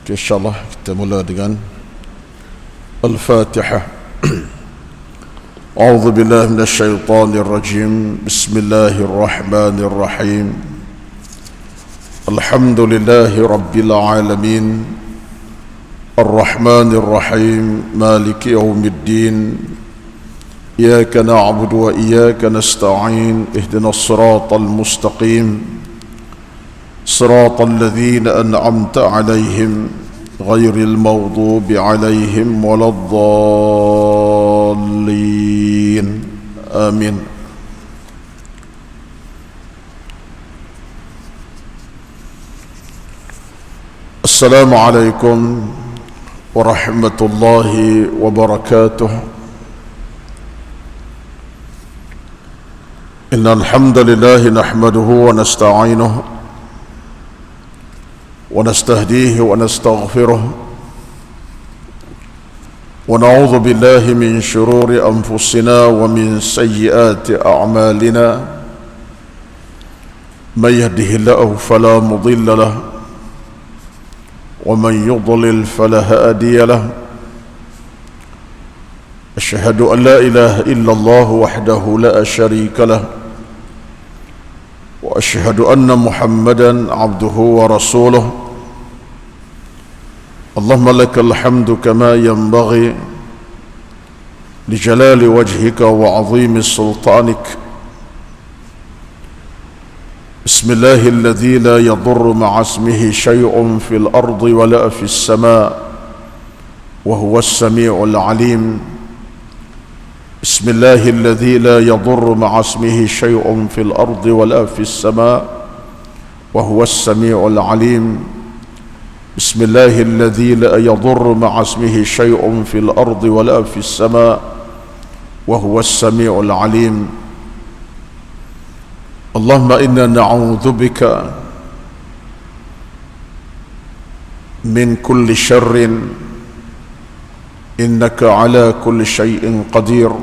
InsyaAllah kita mula dengan Al-Fatihah. A'udzu billahi minasyaitonir rajim. Bismillahirrahmanirrahim. Alhamdulillahi rabbil alamin. Ar-Rahmanir Rahim. Maliki yaumiddin. Iyyaka na'budu wa iyyaka nasta'in. Ihdinas siratal mustaqim. صراط الذين أنعمت عليهم غير المغضوب عليهم ولا الضالين آمين. السلام عليكم ورحمة الله وبركاته. إن الحمد لله نحمده ونستعينه ونستهديه ونستغفره ونعوذ بالله من شرور أنفسنا ومن سيئات أعمالنا. من يهده الله فلا مضل له ومن يضلل فلا هادي له. أشهد أن لا إله إلا الله وحده لا شريك له وأشهد أن محمدا عبده ورسوله. اللهم لك الحمد كما ينبغي لجلال وجهك وعظيم سلطانك. بسم الله الذي لا يضر مع اسمه شيء في الأرض ولا في السماء وهو السميع العليم. بسم الله الذي لا يضر مع اسمه شيء في الأرض ولا في السماء وهو السميع العليم. بسم الله الذي لا يضر مع اسمه شيء في الأرض ولا في السماء وهو السميع العليم. اللهم إنا نعوذ بك من كل شر إنك على كل شيء قدير.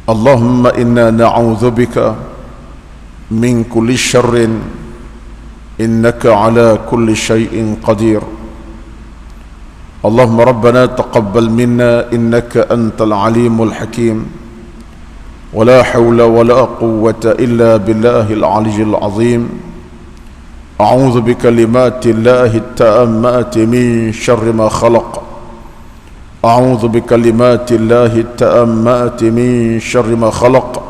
اللهم إنا نعوذ بك من كل شر إنك على كل شيء قدير. اللهم ربنا تقبل منا إنك أنت العليم الحكيم. ولا حول ولا قوة إلا بالله العلي العظيم. أعوذ بكلمات الله التامات من شر ما خلق. أعوذ بكلمات الله التامات من شر ما خلق.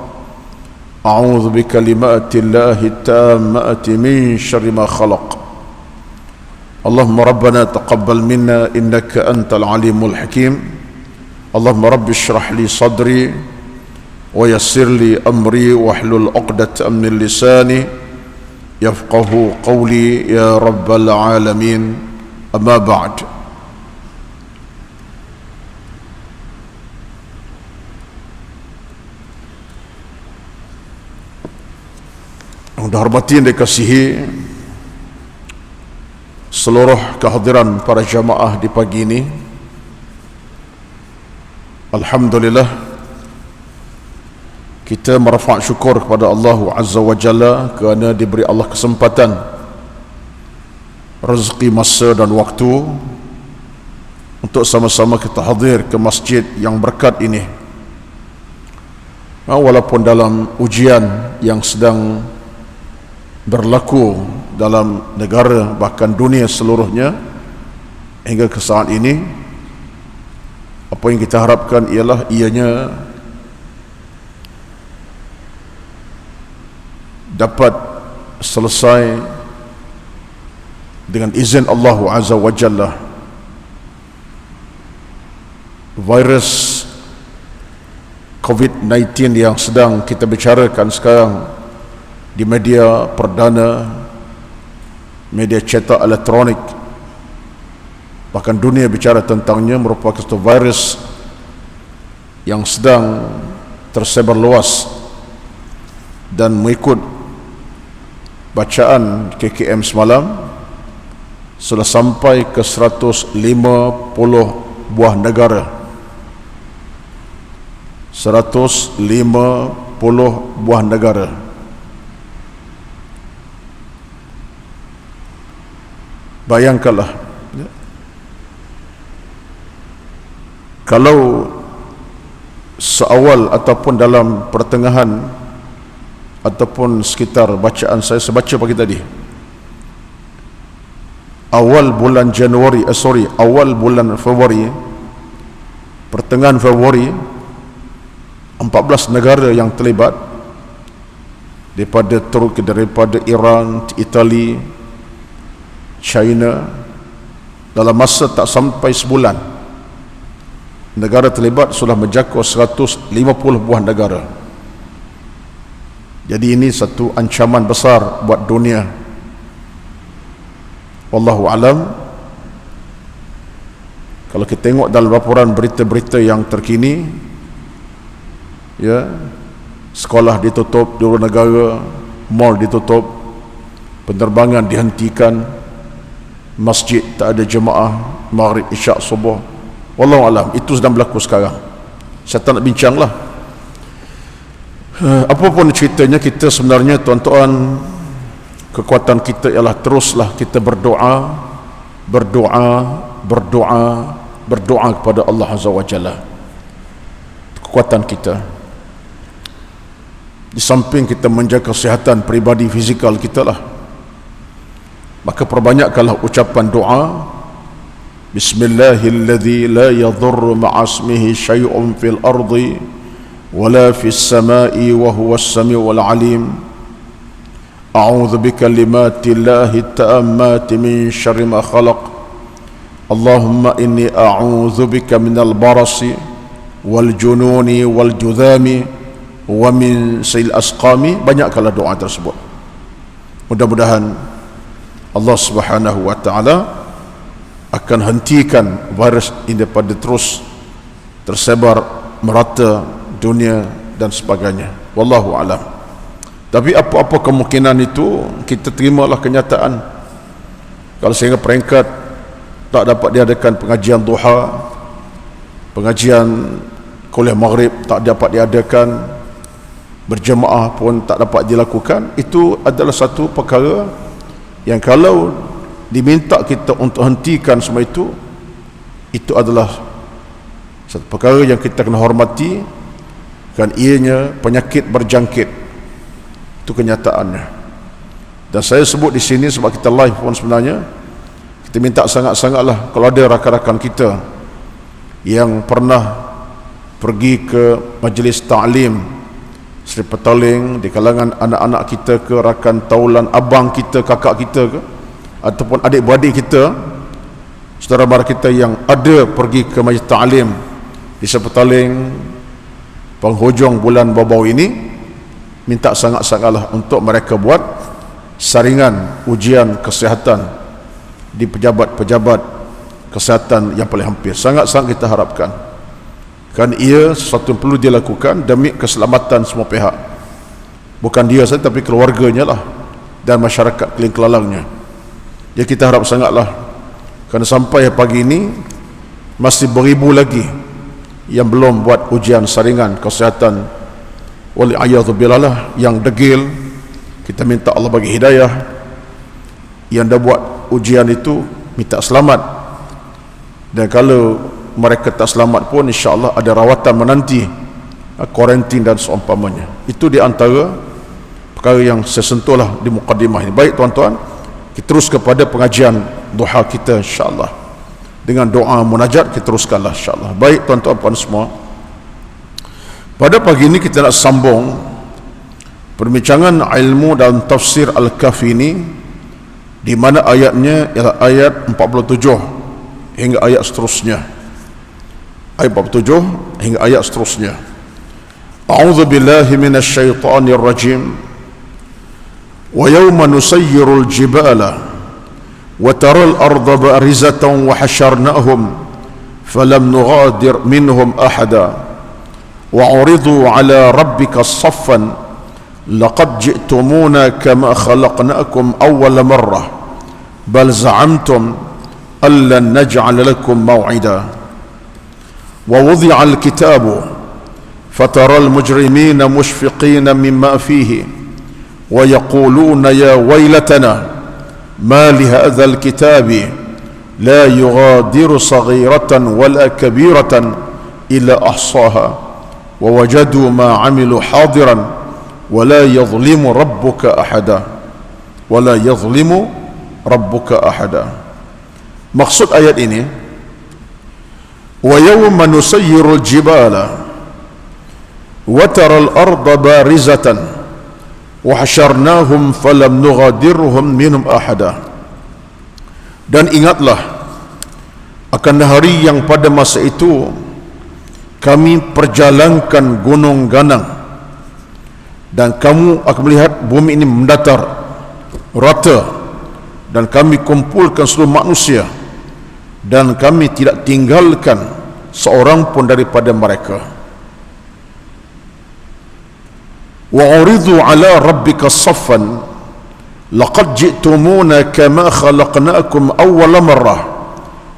أعوذ بكلمات الله التامات من شر ما خلق. اللهم ربنا تقبل منا إنك أنت العليم الحكيم. اللهم رب اشرح لي صدري ويسر لي أمري واحلل عقدة من لساني يفقه قولي يا رب العالمين. أما بعد. Yang dihormati dan dikasihi seluruh kehadiran para jamaah di pagi ini, alhamdulillah kita merafak syukur kepada Allah Azza wa Jalla kerana diberi Allah kesempatan, rezeki, masa dan waktu untuk sama-sama kita hadir ke masjid yang berkat ini. Walaupun dalam ujian yang sedang berlaku dalam negara bahkan dunia seluruhnya hingga ke saat ini, apa yang kita harapkan ialah ianya dapat selesai dengan izin Allah Azza wa Jalla. Virus COVID-19 yang sedang kita bicarakan sekarang di media perdana, media cetak elektronik, bahkan dunia bicara tentangnya, merupakan satu virus yang sedang tersebar luas dan mengikut bacaan KKM semalam sudah sampai ke 150 buah negara. 150 buah negara. Bayangkanlah, ya, kalau seawal ataupun dalam pertengahan ataupun sekitar bacaan saya baca pagi tadi, awal bulan awal bulan Februari, pertengahan Februari, 14 negara yang terlibat, daripada Turki, daripada Iran, Itali, China, dalam masa tak sampai sebulan negara terlibat sudah menjangkau 150 buah negara. Jadi ini satu ancaman besar buat dunia. Wallahu alam. Kalau kita tengok dalam laporan berita-berita yang terkini, ya, sekolah ditutup di luar negara, mall ditutup, penerbangan dihentikan, masjid tak ada jemaah maghrib, isyak, subuh. Wallahu alam, itu sedang berlaku sekarang. Saya tak nak bincang lah. Apapun ceritanya, kita sebenarnya tuan-tuan, kekuatan kita ialah teruslah kita berdoa kepada Allah Azza wa Jalla. Kekuatan kita, di samping kita menjaga kesihatan peribadi fizikal kita lah, maka perbanyakkanlah ucapan doa. Bismillahilladzi la yadhurru ma'asmihi syai'un fil ardi wala fis sama'i wa huwas samiul alim. A'udzu bikalimatillahi tammati min syarri ma khalaq. Allahumma inni a'udzu bika minal barasi wal jununi wal judhami wa min sayil asqami. Banyakkanlah doa tersebut. Mudah-mudahan Allah Subhanahu wa taala akan hentikan virus ini daripada terus tersebar merata dunia dan sebagainya. Wallahu alam. Tapi apa-apa kemungkinan itu, kita terimalah kenyataan. Kalau sehingga peringkat tak dapat diadakan pengajian duha, pengajian kuliah maghrib tak dapat diadakan, berjemaah pun tak dapat dilakukan, itu adalah satu perkara yang kalau diminta kita untuk hentikan semua itu adalah satu perkara yang kita kena hormati, kan ianya penyakit berjangkit. Itu kenyataannya. Dan saya sebut di sini sebab kita live pun sebenarnya kita minta sangat-sangatlah, kalau ada rakan-rakan kita yang pernah pergi ke majlis ta'lim Seri Petaling di kalangan anak-anak kita ke, rakan taulan abang kita, kakak kita ke, ataupun adik-beradik kita, saudara mara kita yang ada pergi ke majlis ta'lim di Seri Petaling penghujung bulan baru ini, minta sangat-sangatlah untuk mereka buat saringan ujian kesihatan di pejabat-pejabat kesihatan yang paling hampir. Sangat-sangat kita harapkan, kan ia sesuatu yang perlu dilakukan demi keselamatan semua pihak, bukan dia saja tapi keluarganya lah dan masyarakat keliling kelalangnya. Ya, kita harap sangatlah, kerana sampai pagi ini masih beribu lagi yang belum buat ujian saringan kesihatan. Wal'iyadzubillah, yang degil, kita minta Allah bagi hidayah. Yang dah buat ujian itu minta selamat, dan kalau mereka tak selamat pun insya-Allah ada rawatan menanti, kuarantin dan seumpamanya. Itu di antara perkara yang saya sentuhlah di mukadimah ini. Baik tuan-tuan, kita terus kepada pengajian duha kita insya-Allah dengan doa munajat, kita teruskanlah insya-Allah. Baik tuan-tuan puan semua, pada pagi ini kita nak sambung perbincangan ilmu dalam tafsir Al-Kahfi ini, di mana ayatnya ialah ayat 47 hingga ayat seterusnya. Ayat 47 hingga ayat seterusnya. A'udzu billahi minasyaitonir rajim. Wa yawma nusayyirul jibala wa taral arda barizatan wa hasyarnahum falam nughadir minhum ahada. وعرضوا على ربك صفا لقد جئتمونا كما خلقناكم أول مرة بل زعمتم أن لن نجعل لكم موعدا ووضع الكتاب فترى المجرمين مشفقين مما فيه ويقولون يا ويلتنا ما لهذا الكتاب لا يغادر صغيرة ولا كبيرة إلا أحصاها ووجدوا ما عملوا حاضرا ولا يظلم ربك أحدا ولا يظلم ربك أحدا. Maksud ayat ini, wa yawma nusayyirul jibala wa taral arda barizatan wa hasyarnahum falam nughadirhum minhum ahada. Dan ingatlah akan hari yang pada masa itu kami perjalankan gunung ganang, dan kamu akan melihat bumi ini mendatar rata, dan kami kumpulkan seluruh manusia, dan kami tidak tinggalkan seorang pun daripada mereka. Wa uridu ala rabbika saffan laqad ji'tumuna kama khalaqnakum awwala marrah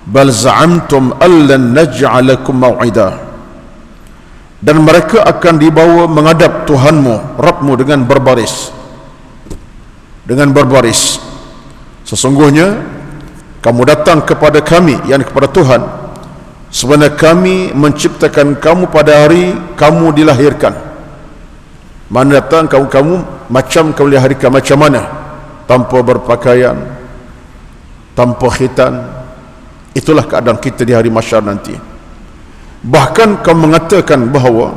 bal za'amtum allan naj'alakum maw'ida. Dan mereka akan dibawa menghadap Tuhanmu, Rabbmu dengan berbaris. Sesungguhnya kamu datang kepada kami, yakni kepada Tuhan, sebenarnya kami menciptakan kamu pada hari kamu dilahirkan. Mana datang kamu macam kamu dilahirkan macam mana? Tanpa berpakaian, tanpa khitan. Itulah keadaan kita di hari mahsyar nanti. Bahkan kamu mengatakan bahawa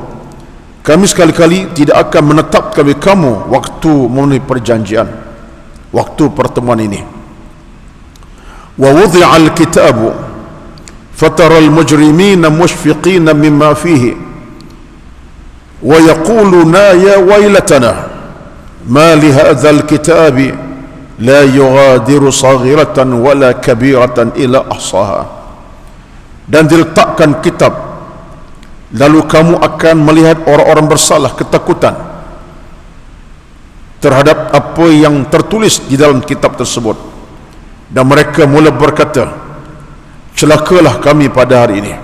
kami sekali-kali tidak akan menetapkan kamu waktu memenuhi perjanjian, waktu pertemuan ini. Wa wudi'al kitabu fataral mujrimina mushfiqina mimma fihi wa yaquluna ya waylatana ma li hadzal kitabi la yughadiru saghiratan wala kabiratan illa ahsaha. Dan diletakkan kitab, lalu kamu akan melihat orang-orang bersalah ketakutan terhadap apa yang tertulis di dalam kitab tersebut, dan mereka mula berkata, celakalah kami pada hari ini,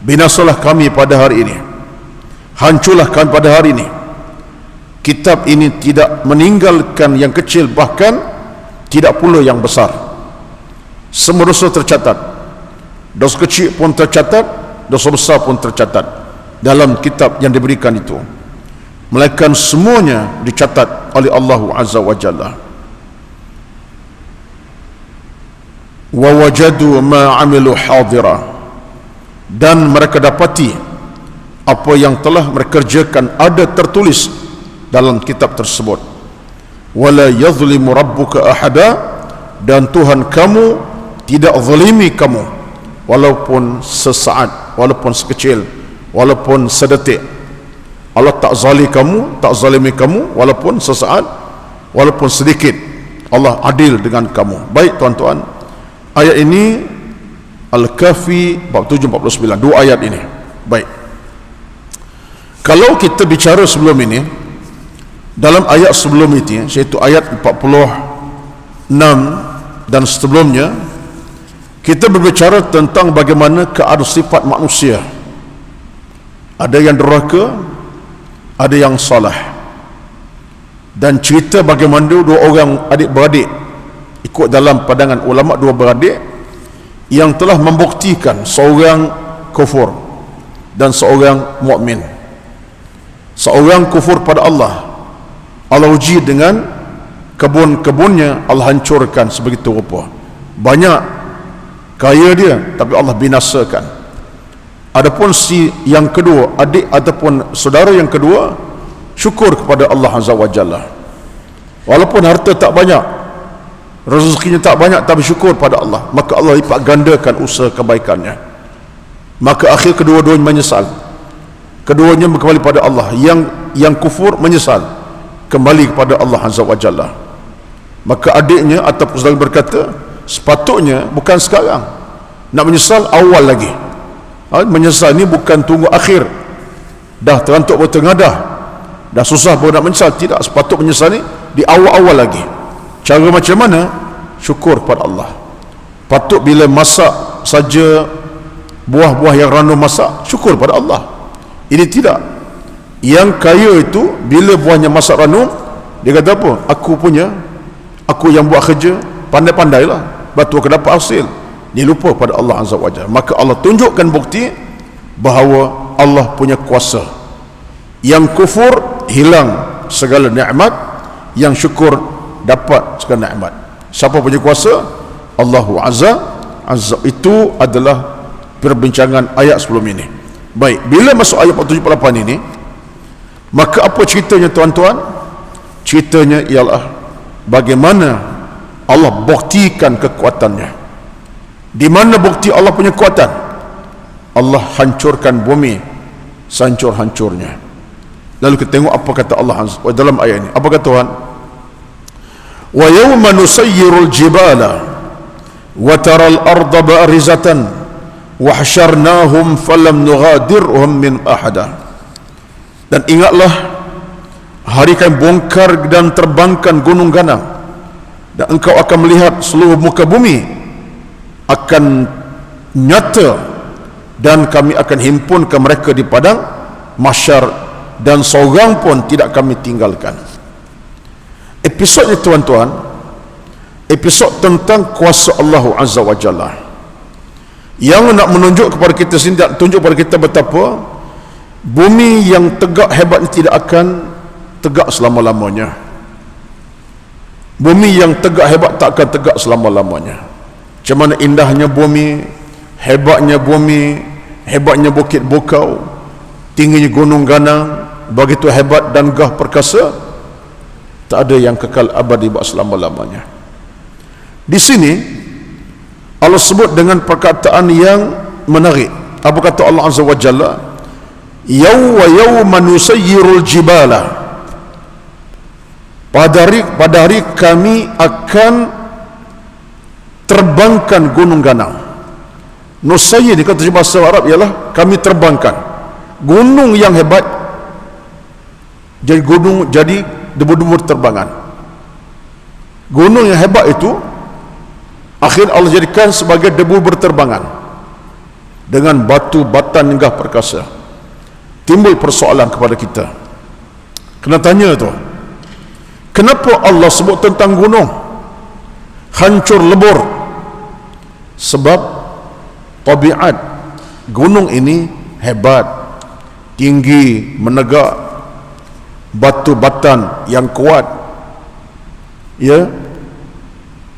binasalah kami pada hari ini, hancurlah kami pada hari ini. Kitab ini tidak meninggalkan yang kecil, bahkan tidak pula yang besar. Semua dosa tercatat, dosa kecil pun tercatat, dosa besar pun tercatat dalam kitab yang diberikan itu, melainkan semuanya dicatat oleh Allah Azza wa Jalla. Wa wajadu ma amilu hadira, dan mereka dapati apa yang telah mereka kerjakan ada tertulis dalam kitab tersebut. Wala yazlimu rabbuka ahada, dan Tuhan kamu tidak zalimi kamu walaupun sesaat, walaupun sekecil, walaupun sedetik. Allah tak zalimi kamu walaupun sesaat, walaupun sedikit. Allah adil dengan kamu. Baik tuan-tuan, ayat ini Al-Kahfi bab 749, dua ayat ini. Baik, kalau kita bicara sebelum ini, dalam ayat sebelum itu, iaitu ayat 46 dan sebelumnya, kita berbicara tentang bagaimana keadaan sifat manusia. Ada yang derhaka, ada yang salah, dan cerita bagaimana dua orang adik-beradik, ikut dalam pandangan ulama, dua beradik yang telah membuktikan seorang kufur dan seorang mukmin. Seorang kufur pada Allah, Allah uji dengan kebun-kebunnya, Allah hancurkan sebegitu rupa. Banyak kaya dia, tapi Allah binasakan. Adapun si yang kedua, adik ataupun saudara yang kedua, syukur kepada Allah Azza wa Jalla. Walaupun harta tak banyak, rezekinya tak banyak, tapi syukur pada Allah, maka Allah lipat gandakan usaha kebaikannya. Maka akhir kedua-duanya menyesal. Keduanya kembali pada Allah. Yang kufur menyesal, kembali kepada Allah Azza wa Jalla. Maka adiknya ataupun saudara berkata, sepatutnya bukan sekarang nak menyesal, awal lagi. Menyesal ni bukan tunggu akhir, dah terantuk bertengadah, dah susah baru nak menyesal. Tidak, sepatut menyesal ni di awal-awal lagi. Cara macam mana? Syukur kepada Allah. Patut bila masak saja buah-buah yang ranum masak, syukur pada Allah. Ini tidak. Yang kaya itu bila buahnya masak ranum, dia kata apa? Aku punya, aku yang buat kerja, pandai-pandailah, batu aku dapat hasil. Dia lupa pada Allah Azza wa Jalla. Maka Allah tunjukkan bukti bahawa Allah punya kuasa. Yang kufur hilang segala nikmat, yang syukur dapat segala nikmat. Siapa punya kuasa? Allahu Azza. Itu adalah perbincangan ayat sebelum ini. Baik, bila masuk ayat 78 ini, maka apa ceritanya tuan-tuan? Ceritanya ialah bagaimana Allah buktikan kekuatannya. Di mana bukti Allah punya kekuatan? Allah hancurkan bumi sehancur-hancurnya. Lalu kita tengok apa kata Allah dalam ayat ini. Apa kata Tuhan? Wa yawma nusayyirul jibala wa taral arda barizatan wa hasyarnahum falam nughadirhum min ahada. Dan ingatlah hari kami bongkar dan terbangkan gunung ganang, dan engkau akan melihat seluruh muka bumi akan nyata, dan kami akan himpunkan mereka di padang mahsyar, dan seorang pun tidak kami tinggalkan. Episod ini tuan-tuan, episod tentang kuasa Allah Azza wa Jalla, yang nak menunjuk kepada kita sini, tunjuk kepada kita betapa bumi yang tegak hebat ini tidak akan tegak selama-lamanya. Bumi yang tegak hebat tak akan tegak selama-lamanya. Macam mana indahnya bumi, hebatnya bukit bukau, tingginya gunung ganang, begitu hebat dan gah perkasa, tak ada yang kekal abadi buat selama-lamanya. Di sini Allah sebut dengan perkataan yang menarik. Apa kata Allah Azza wa Jalla? Yawma nusayyirul jibala. Pada hari kami akan terbangkan gunung ganang. Nusayyir di kata bahasa Arab ialah kami terbangkan gunung yang hebat, jadi gunung, jadi debu-debu terbangan. Gunung yang hebat itu akhir Allah jadikan sebagai debu berterbangan dengan batu batan yang gah perkasa. Timbul persoalan kepada kita, kena tanya tu, kenapa Allah sebut tentang gunung hancur lebur? Sebab tabiat gunung ini hebat, tinggi, menegak, batu batan yang kuat, ya,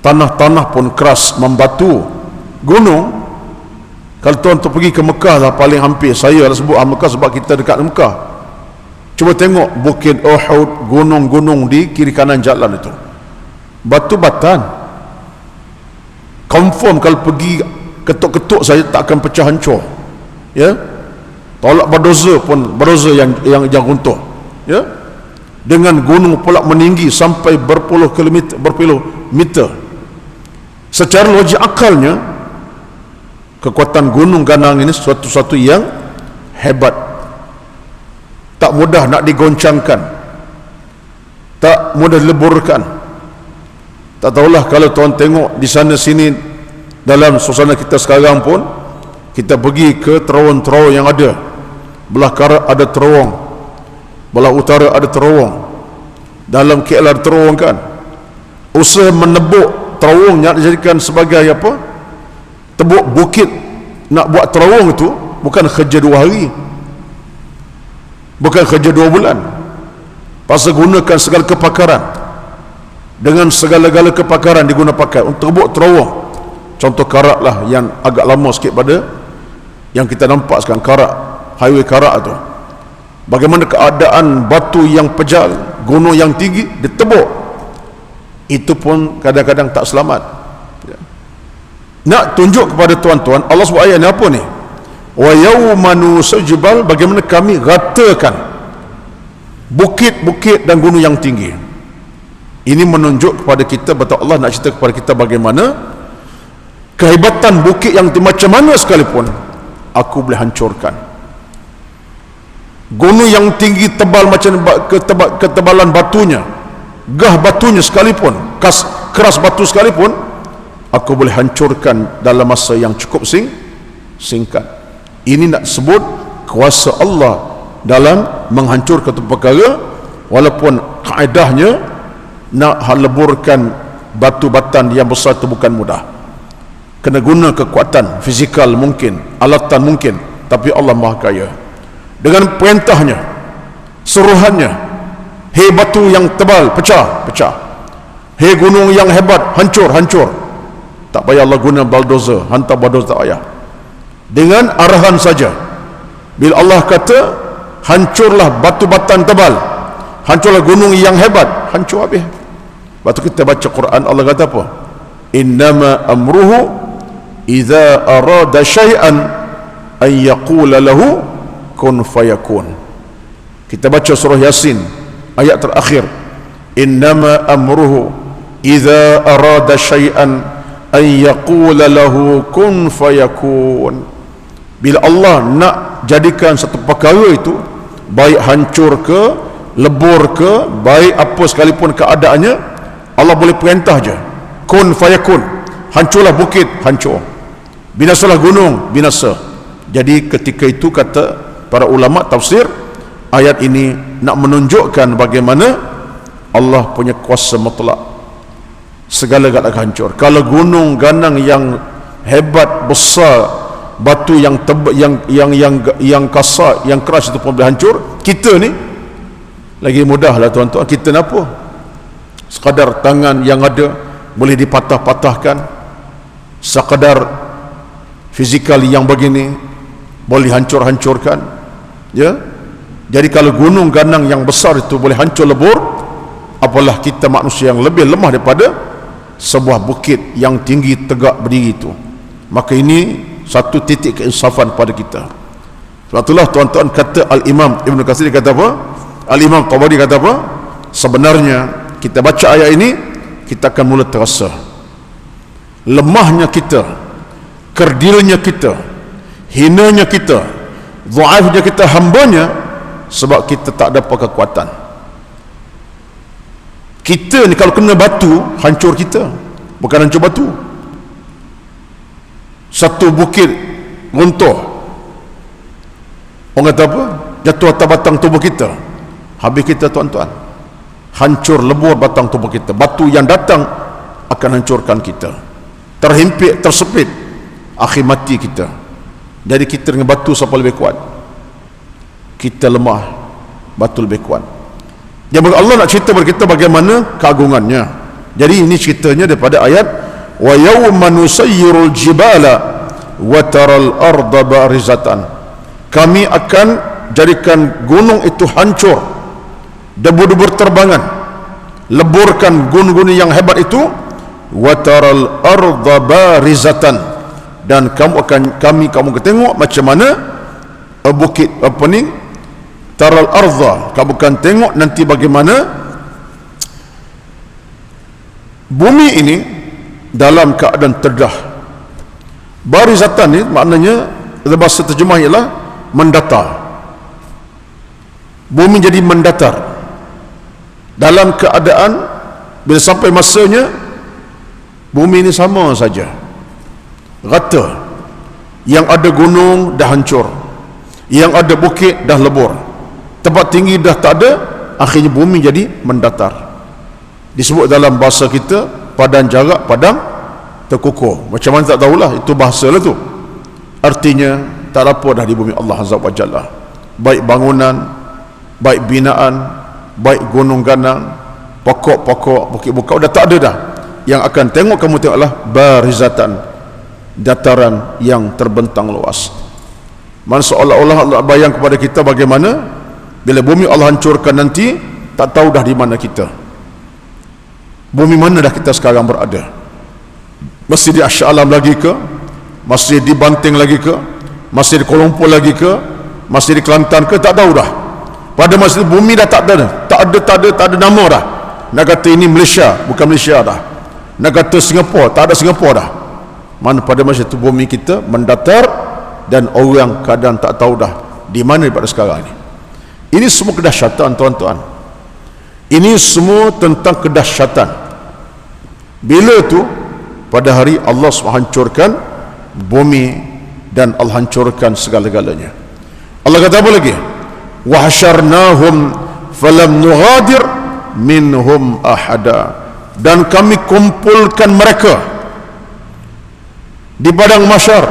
tanah-tanah pun keras membatu. Gunung, kalau tuan tu pergi ke Mekah lah, paling hampir saya lah sebut Mekah sebab kita dekat Mekah. Cuba tengok Bukit Uhud, gunung-gunung di kiri kanan jalan itu, batu batan. Confirm kalau pergi ketuk-ketuk saya tak akan pecah hancur, ya. Tolak berdoza pun berdoza yang runtuh, ya. Dengan gunung pula meninggi sampai berpuluh meter. Secara logik akalnya, kekuatan gunung ganang ini suatu yang hebat, tak mudah nak digoncangkan, tak mudah dileburkan. Tak tahulah kalau tuan tengok di sana sini dalam suasana kita sekarang pun, kita pergi ke terowong-terowong yang ada, belah karat ada terowong, belah utara ada terowong, dalam KL ada terowong kan. Usaha menebuk terowong nak dijadikan sebagai apa? Tebuk bukit, nak buat terowong itu bukan kerja 2 hari, bukan kerja 2 bulan. Pasal gunakan segala kepakaran, dengan segala-gala kepakaran diguna pakai untuk tebuk terowong. Contoh karak lah yang agak lama sikit pada yang kita nampak sekarang, karak, highway karak tu. Bagaimana keadaan batu yang pejal, gunung yang tinggi ditebuk, itu pun kadang-kadang tak selamat, ya. Nak tunjuk kepada tuan-tuan, Allah sebut ayat ni apa ni? Wa yawma nusajjibal, bagaimana kami ratakan bukit-bukit dan gunung yang tinggi. Ini menunjuk kepada kita bahawa Allah nak cerita kepada kita bagaimana kehebatan bukit yang macam mana sekalipun aku boleh hancurkan. Gunung yang tinggi tebal macam ketebalan batunya, gah batunya sekalipun, keras batu sekalipun, aku boleh hancurkan dalam masa yang cukup singkat. Ini nak sebut kuasa Allah dalam menghancurkan satu perkara, walaupun kaedahnya nak leburkan batu batan yang besar itu bukan mudah. Kena guna kekuatan fizikal mungkin, alatan mungkin, tapi Allah Maha Kaya. Dengan perintahnya, suruhannya, hei batu yang tebal, pecah, pecah. Hei gunung yang hebat, hancur, hancur. Tak payah Allah guna bulldozer, hantar bulldozer tak payah. Dengan arahan saja. Bila Allah kata, hancurlah batu batan tebal, hancurlah gunung yang hebat, hancur habis. Waktu kita baca Quran, Allah kata apa? Innama amruhu idza arada syai'an an yaqula lahu kun fayakun. Kita baca surah Yasin ayat terakhir, innama amruhu idza arada syai'an an yaqula lahu kun fayakun. Bila Allah nak jadikan satu perkara itu, baik hancur ke, lebur ke, baik apa sekalipun keadaannya, Allah boleh perintah je, kun fayakun. Hancurlah bukit, hancur. Binasalah gunung, binasa. Jadi ketika itu kata para ulama tafsir, ayat ini nak menunjukkan bagaimana Allah punya kuasa mutlak, segala-galanya hancur. Kalau gunung ganang yang hebat, besar, batu yang yang kasar, yang keras itu pun boleh hancur, kita ni lagi mudahlah tuan-tuan. Kita nak apa? Sekadar tangan yang ada boleh dipatah-patahkan, sekadar fizikal yang begini boleh hancur-hancurkan, ya. Jadi kalau gunung ganang yang besar itu boleh hancur lebur, apalah kita manusia yang lebih lemah daripada sebuah bukit yang tinggi tegak berdiri itu. Maka ini satu titik keinsafan pada kita. Sebab itulah tuan-tuan kata Al-Imam Ibn Katsir kata apa? Al-Imam Tabari kata apa? Sebenarnya kita baca ayat ini, kita akan mula terasa lemahnya kita, kerdilnya kita, hinanya kita, dhaifnya kita, hambanya, sebab kita tak ada apa kekuatan. Kita ni kalau kena batu, hancur kita, bukan hancur batu. Satu bukit runtuh, orang kata apa? Jatuh atas batang tubuh kita, habis kita tuan-tuan. Hancur lebur batang tubuh kita. Batu yang datang akan hancurkan kita. Terhimpit, tersepit, akhir mati kita. Jadi kita dengan batu siapa lebih kuat? Kita lemah, batu lebih kuat. Jadi Allah nak cerita kepada kita bagaimana keagungannya. Jadi ini ceritanya daripada ayat wa yawma nusayyirul jibala wa taral arda barizatan. Kami akan jadikan gunung itu hancur, debu-debu terbangan, leburkan gunung-gunung yang hebat itu, wa taral arda barizatan, dan kamu akan tengok macam mana bukit apa ni, taral arda, kamu akan tengok nanti bagaimana bumi ini dalam keadaan terdah. Barizatan ni maknanya, bahasa terjemah ialah mendatar. Bumi jadi mendatar dalam keadaan bila sampai masanya bumi ini sama saja, rata. Yang ada gunung dah hancur, yang ada bukit dah lebur, tempat tinggi dah tak ada, akhirnya bumi jadi mendatar. Disebut dalam bahasa kita padang jarak, padang terkukuh. Macam mana tak tahulah, itu bahasa lah tu. Artinya tak ada apa dah di bumi Allah Azza wa Jalla. Baik bangunan, baik binaan, baik gunung ganang, pokok-pokok, bukit-bukit, dah tak ada dah. Yang akan tengok, kamu tengoklah barizatan, dataran yang terbentang luas. Man seolah-olah Allah bayang kepada kita bagaimana bila bumi Allah hancurkan nanti, tak tahu dah di mana kita. Bumi mana dah kita sekarang berada? Masih di Shah Alam lagi ke? Masih di Banting lagi ke? Masih di Kuala Lumpur lagi ke? Masih di Kelantan ke? Tak tahu dah. Pada masa itu bumi dah tak ada nama dah. Nak kata ini Malaysia, bukan Malaysia dah. Nak kata Singapura, tak ada Singapura dah. Mana pada masa itu bumi kita mendatar, dan orang kadang tak tahu dah di mana pada sekarang ini. Ini semua kedahsyatan tuan-tuan. Ini semua tentang kedahsyatan. Bila tu? Pada hari Allah hancurkan bumi dan Allah hancurkan segala-galanya. Allah kata apa lagi? wa hasyarnahum falam nughadir minhum ahada, dan kami kumpulkan mereka di padang mahsyar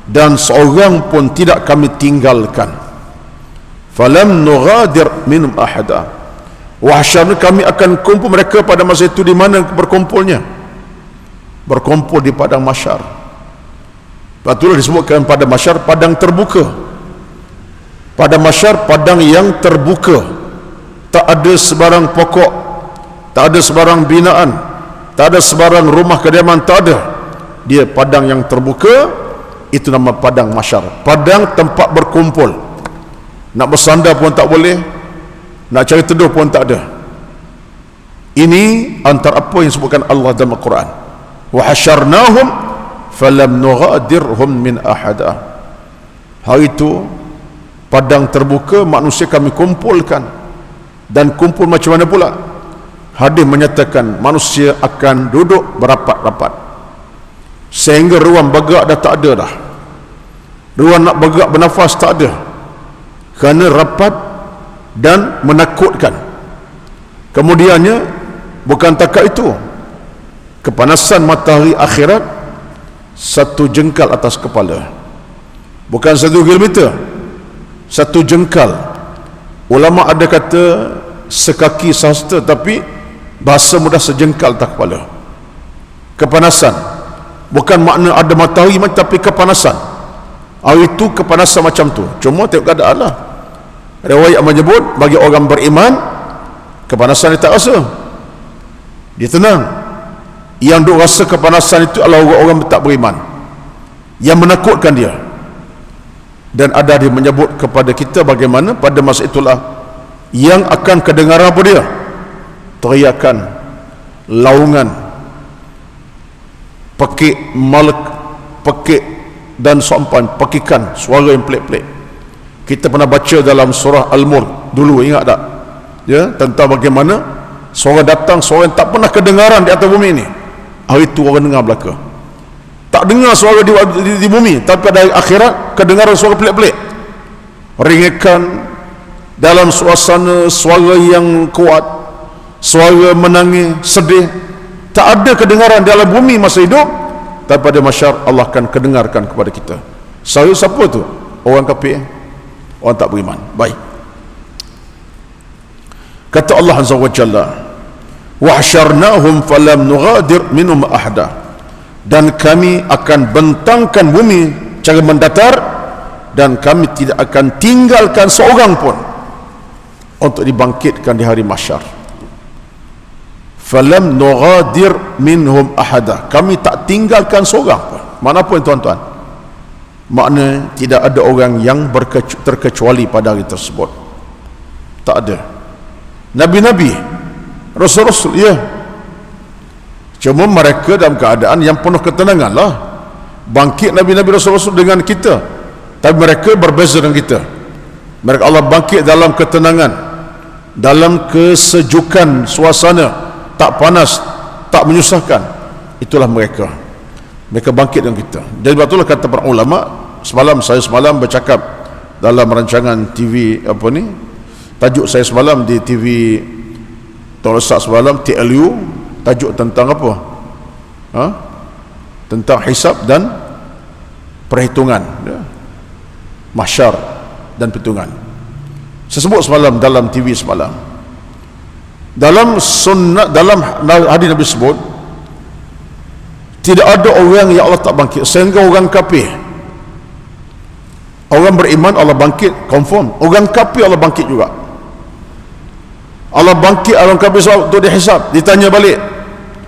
dan seorang pun tidak kami tinggalkan. Falam nughadir minhum ahada, wa hasyarna, kami akan kumpul mereka pada masa itu. Di mana berkumpulnya? Berkumpul di padang mahsyar. Itulah disebutkan pada mahsyar padang terbuka. Pada mahsyar padang yang terbuka, tak ada sebarang pokok, tak ada sebarang binaan, tak ada sebarang rumah kediaman, tak ada. Dia padang yang terbuka, itu nama padang mahsyar, padang tempat berkumpul. Nak bersandar pun tak boleh, nak cari teduh pun tak ada. Ini antara apa yang disebutkan Allah dalam Al-Quran, wa hasyarnahum falam nughadirhum min ahada. Hari itu padang terbuka, manusia kami kumpulkan. Dan kumpul macam mana pula? Hadis menyatakan manusia akan duduk berapat-rapat sehingga ruang bergerak dah tak ada dah. Ruang nak bergerak bernafas tak ada, kerana rapat dan menakutkan. Kemudiannya bukan takat itu, kepanasan matahari akhirat 1 jengkal atas kepala, bukan 1 kilometer, 1 jengkal. Ulama ada kata sekaki sehasta, tapi bahasa mudah sejengkal atas kepala. Kepanasan, bukan makna ada matahari, tapi kepanasan. Hari itu kepanasan macam tu. Cuma tengok keadaan lah. Riwayat menyebut bagi orang beriman, kepanasan dia tak rasa, dia tenang. Yang duk rasa kepanasan itu adalah orang-orang tak beriman, yang menakutkan dia. Dan ada dia menyebut kepada kita bagaimana pada masa itulah yang akan kedengaran apa dia? Teriakan, laungan, pekik malak, pekik dan sampan, pekikan, suara yang pelik-pelik. Kita pernah baca dalam surah Al-Mulk dulu, ingat tak? Ya, tentang bagaimana suara datang, suara yang tak pernah kedengaran di atas bumi ini. Hari itu orang dengar belaka. Tak dengar suara di bumi, tapi pada akhirat kedengaran suara pelik-pelik, ringikan dalam suasana suara yang kuat, suara menangis, sedih. Tak ada kedengaran dalam bumi masa hidup, tapi pada mahsyar Allah akan kedengarkan kepada kita. Siapa tu? Orang kafir, orang tak beriman. Baik, kata Allah Azza wa Jalla, wa hasyarnahum falam nughadir minhum ahada, dan kami akan bentangkan bumi cara mendatar, dan kami tidak akan tinggalkan seorang pun untuk dibangkitkan di hari mahsyar. Falam nughadir minhum ahada, kami tak tinggalkan seorang pun. Mana pun tuan-tuan, makna tidak ada orang yang terkecuali pada hari tersebut. Tak ada. Nabi-nabi, rasul-rasul, ya, cuma mereka dalam keadaan yang penuh ketenangan lah. Bangkit Nabi-Nabi Rasul-Rasul dengan kita, tapi mereka berbeza dengan kita. Mereka Allah bangkit dalam ketenangan, dalam kesejukan suasana, tak panas, tak menyusahkan. Itulah mereka. Mereka bangkit dengan kita. Jadi betullah kata para ulama, saya semalam bercakap dalam rancangan TV apa ni, tajuk saya semalam di TV Torosak semalam, TLU, tajuk tentang apa? Tentang hisab dan perhitungan, ya. Mahsyar dan perhitungan. Saya sebut semalam dalam TV semalam, dalam sunnah, dalam hadis Nabi sebut, tidak ada orang yang Allah tak bangkit, sehingga orang kafir. Orang beriman Allah bangkit, confirm. Orang kafir Allah bangkit juga. Allah bangkit orang kafir untuk dihisab, ditanya balik,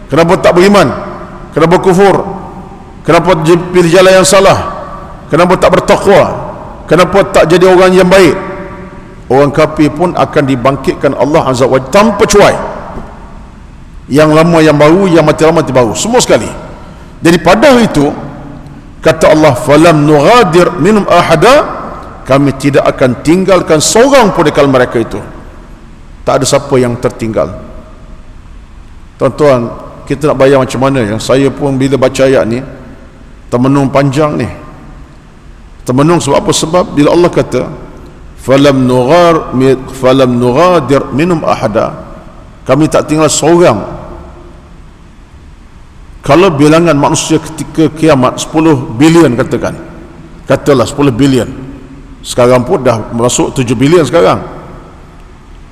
kenapa tak beriman, kenapa kufur, kenapa pilih jalan yang salah, kenapa tak bertakwa, kenapa tak jadi orang yang baik. Orang kafir pun akan dibangkitkan Allah Azza wa Jalla tanpa cuai. Yang lama yang baru, yang mati lama mati baru, semua sekali. Jadi pada hari itu kata Allah, falam nughadir minhum ahada, kami tidak akan tinggalkan seorang pun di kalangan mereka itu. Tak ada siapa yang tertinggal. Tuan-tuan, kita nak bayar macam mana ya? Saya pun bila baca ayat ni termenung panjang ni. Termenung sebab apa? Sebab bila Allah kata falam nughadir minhum ahada, kami tak tinggal seorang. Kalau bilangan manusia ketika kiamat 10 bilion katalah 10 bilion, sekarang pun dah masuk 7 bilion sekarang,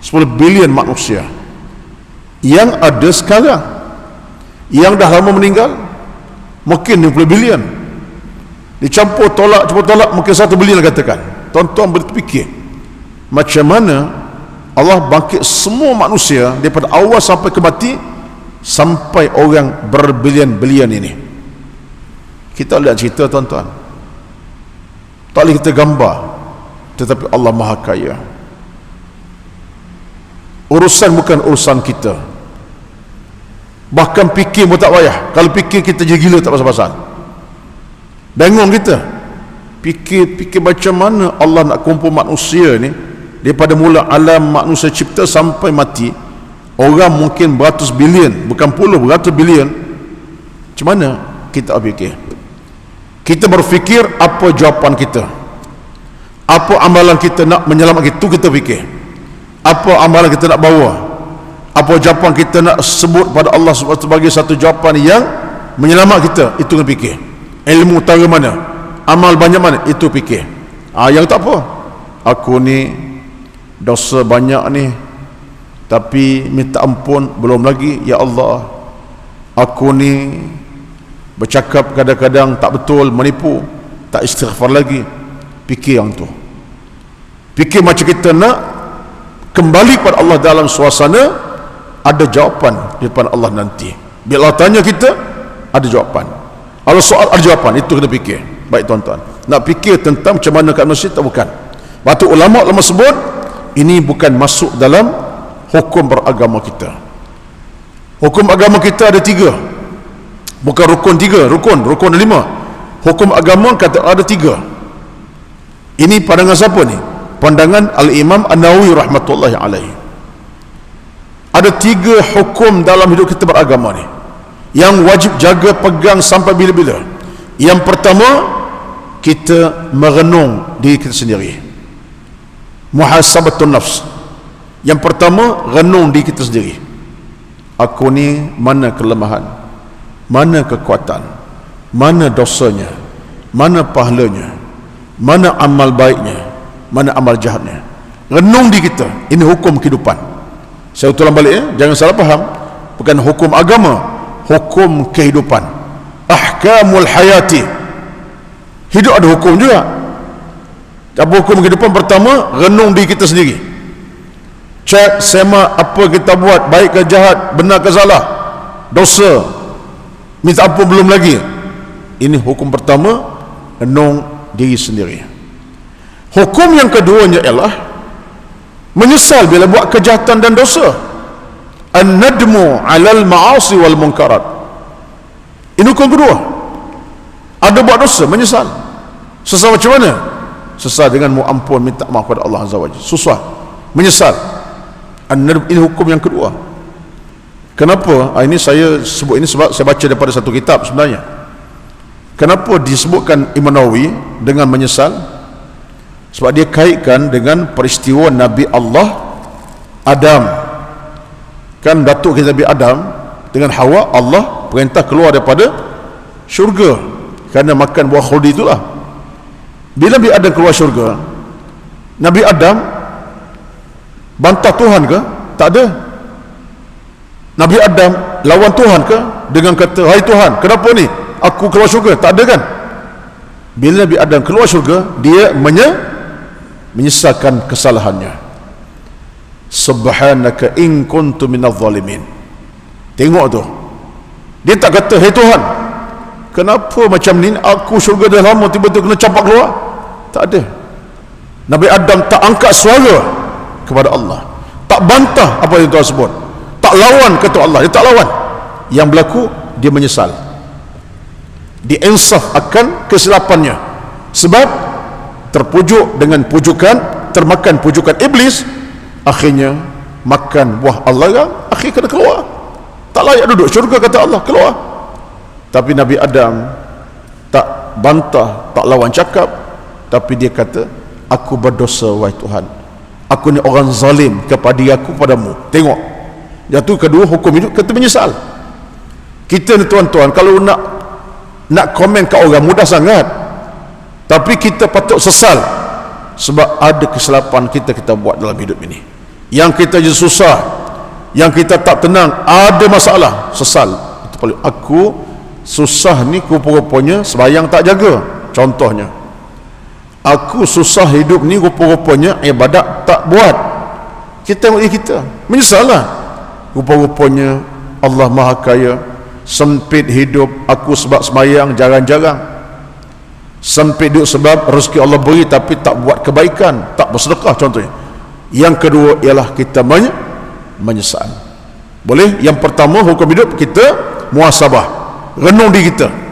10 bilion manusia yang ada sekarang, yang dah lama meninggal mungkin 50 bilion, dicampur tolak mungkin 1 bilion katakan. Tuan-tuan berfikir macam mana Allah bangkit semua manusia daripada awal sampai ke mati, sampai orang berbilion-bilion ini. Kita lihat cerita tuan-tuan, tak boleh kita gambar, tetapi Allah Maha Kaya. Urusan bukan urusan kita, bahkan fikir pun tak payah. Kalau fikir kita jadi gila tak pasal-pasal. Bingung kita fikir macam mana Allah nak kumpul manusia ni daripada mula alam manusia cipta sampai mati. Orang mungkin beratus bilion, bukan puluh, beratus bilion. Macam mana kita fikir? Kita berfikir apa jawapan kita, apa amalan kita nak menyelamatkan, itu kita fikir. Apa amalan kita nak bawa, apa jawapan kita nak sebut pada Allah sebagai satu jawapan yang menyelamat kita, itu kita fikir. Ilmu utara mana, amal banyak mana, itu fikir. Yang tak apa, aku ni dosa banyak ni, tapi minta ampun belum lagi, ya Allah. Aku ni bercakap kadang-kadang tak betul, menipu, tak istighfar lagi. Fikir yang tu, fikir macam kita nak kembali kepada Allah dalam suasana ada jawapan di depan Allah nanti. Bila Allah tanya kita, ada jawapan. Kalau soal ada jawapan, itu kena fikir. Baik tuan-tuan, nak fikir tentang macam mana kat masjid, tak bukan. Batu ulama sebut ini bukan masuk dalam hukum beragama kita. Hukum agama kita ada 3, bukan rukun 3, rukun ada 5. Hukum agama kata ada 3. Ini pandangan siapa ni? Pandangan Al-Imam An-Nawawi rahmatullahi alaihi. Ada 3 hukum dalam hidup kita beragama ni yang wajib jaga pegang sampai bila-bila. Yang pertama, kita merenung diri kita sendiri, muhasabatun nafs. Yang pertama, renung diri kita sendiri. Aku ni mana kelemahan, mana kekuatan, mana dosanya, mana pahalanya, mana amal baiknya, mana amal jahatnya. Renung diri kita. Ini hukum kehidupan. Saya ulang balik, jangan salah faham. Bukan hukum agama, hukum kehidupan. Ahkamul hayati. Hidup ada hukum juga. Apa hukum kehidupan? Pertama, renung diri kita sendiri. Cek, semak apa kita buat, baik ke jahat, benar ke salah, dosa, minta ampun belum lagi. Ini hukum pertama, renung diri sendiri. Hukum yang keduanya ialah menyesal bila buat kejahatan dan dosa. An-nadmu 'alal ma'asi wal munkarat. Ini hukum kedua. Ada buat dosa, menyesal. Sesal macam mana? Sesal dengan mu ampun, minta maaf kepada Allah Azza wa Jalla. Susah, menyesal. An-nadm, ini hukum yang kedua. Kenapa? Ini saya sebut ini sebab saya baca daripada satu kitab sebenarnya. Kenapa disebutkan Imam Nawawi dengan menyesal? Sebab dia kaitkan dengan peristiwa Nabi Allah Adam. Kan datuk kita Nabi Adam dengan Hawa, Allah perintah keluar daripada syurga kerana makan buah khuldi itulah. Bila Nabi Adam keluar syurga, Nabi Adam bantah Tuhan ke? Tak ada. Nabi Adam lawan Tuhan ke? Dengan kata, hai Tuhan, kenapa ni aku keluar syurga? Tak ada kan? Bila Nabi Adam keluar syurga, dia menyesalkan kesalahannya. Subhanaka in kuntu minadh zalimin. Tengok tu, dia tak kata, hei Tuhan, kenapa macam ni, aku syurga dah lama tiba-tiba kena campak keluar. Tak ada. Nabi Adam tak angkat suara kepada Allah, tak bantah apa yang Tuhan sebut, tak lawan kata Allah, dia tak lawan. Yang berlaku, dia menyesal, dia insaf akan kesilapannya. Sebab terpujuk dengan pujukan, termakan pujukan iblis, akhirnya makan buah Allah yang akhir kena keluar. Tak layak duduk syurga kata Allah, keluar. Tapi Nabi Adam tak bantah, tak lawan cakap, tapi dia kata, aku berdosa wahai Tuhan, aku ni orang zalim kepada aku padamu. Tengok, yang tu kedua hukum hidup, kita menyesal. Kita ni tuan-tuan, kalau nak komen kat orang mudah sangat, tapi kita patut sesal sebab ada kesilapan kita buat dalam hidup ini, yang kita jadi susah, yang kita tak tenang, ada masalah, sesal. Itu paling, aku susah ni rupa-rupanya sembahyang tak jaga, contohnya. Aku susah hidup ni rupa-rupanya ibadat tak buat. Kita tengok diri kita, menyesal lah. Rupa-rupanya Allah Maha Kaya, sempit hidup aku sebab sembahyang jarang-jarang, sempit hidup sebab rezeki Allah beri tapi tak buat kebaikan, tak bersedekah contohnya. Yang kedua ialah kita menyesal. Boleh? Yang pertama hukum hidup kita muhasabah, renung diri kita.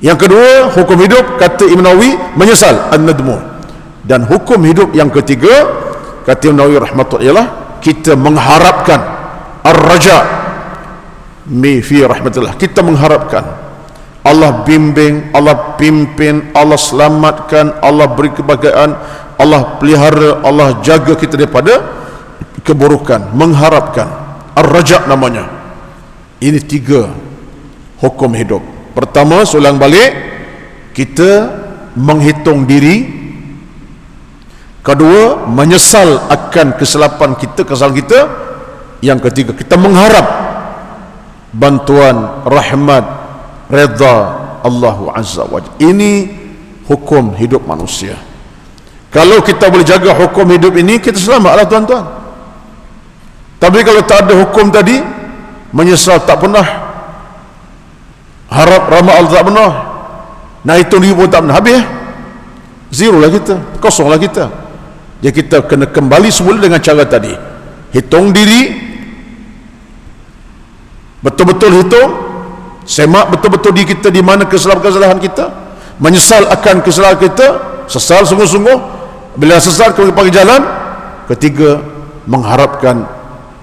Yang kedua hukum hidup kata Imam Nawawi menyesal, an-nadmu. Dan hukum hidup yang ketiga kata Imam Nawawi rahmatullah ialah kita mengharapkan ar-raja fi rahmatillah. Kita mengharapkan Allah bimbing, Allah pimpin, Allah selamatkan, Allah beri kebahagiaan, Allah pelihara, Allah jaga kita daripada keburukan. Mengharapkan, ar-raja namanya. Ini tiga hukum hidup. Pertama, ulang balik, kita menghitung diri. Kedua, menyesal akan kesilapan kita, kesalahan kita. Yang ketiga, kita mengharap bantuan, rahmat, redha Allah Azza wa Jalla. Ini hukum hidup manusia. Kalau kita boleh jaga hukum hidup ini, kita selamatlah tuan-tuan. Tapi kalau tak ada hukum tadi, menyesal tak pernah, harap rahmat Allah tak pernah, nak hitung diri pun tak pernah, habis zero lah kita, kosong lah kita. Jadi kita kena kembali semula dengan cara tadi, hitung diri, betul-betul hitung, semak betul-betul diri kita di mana kesalahan-kesalahan kita, menyesal akan kesalahan kita, sesal sungguh-sungguh. Bila sesal kita pergi jalan. Ketiga, mengharapkan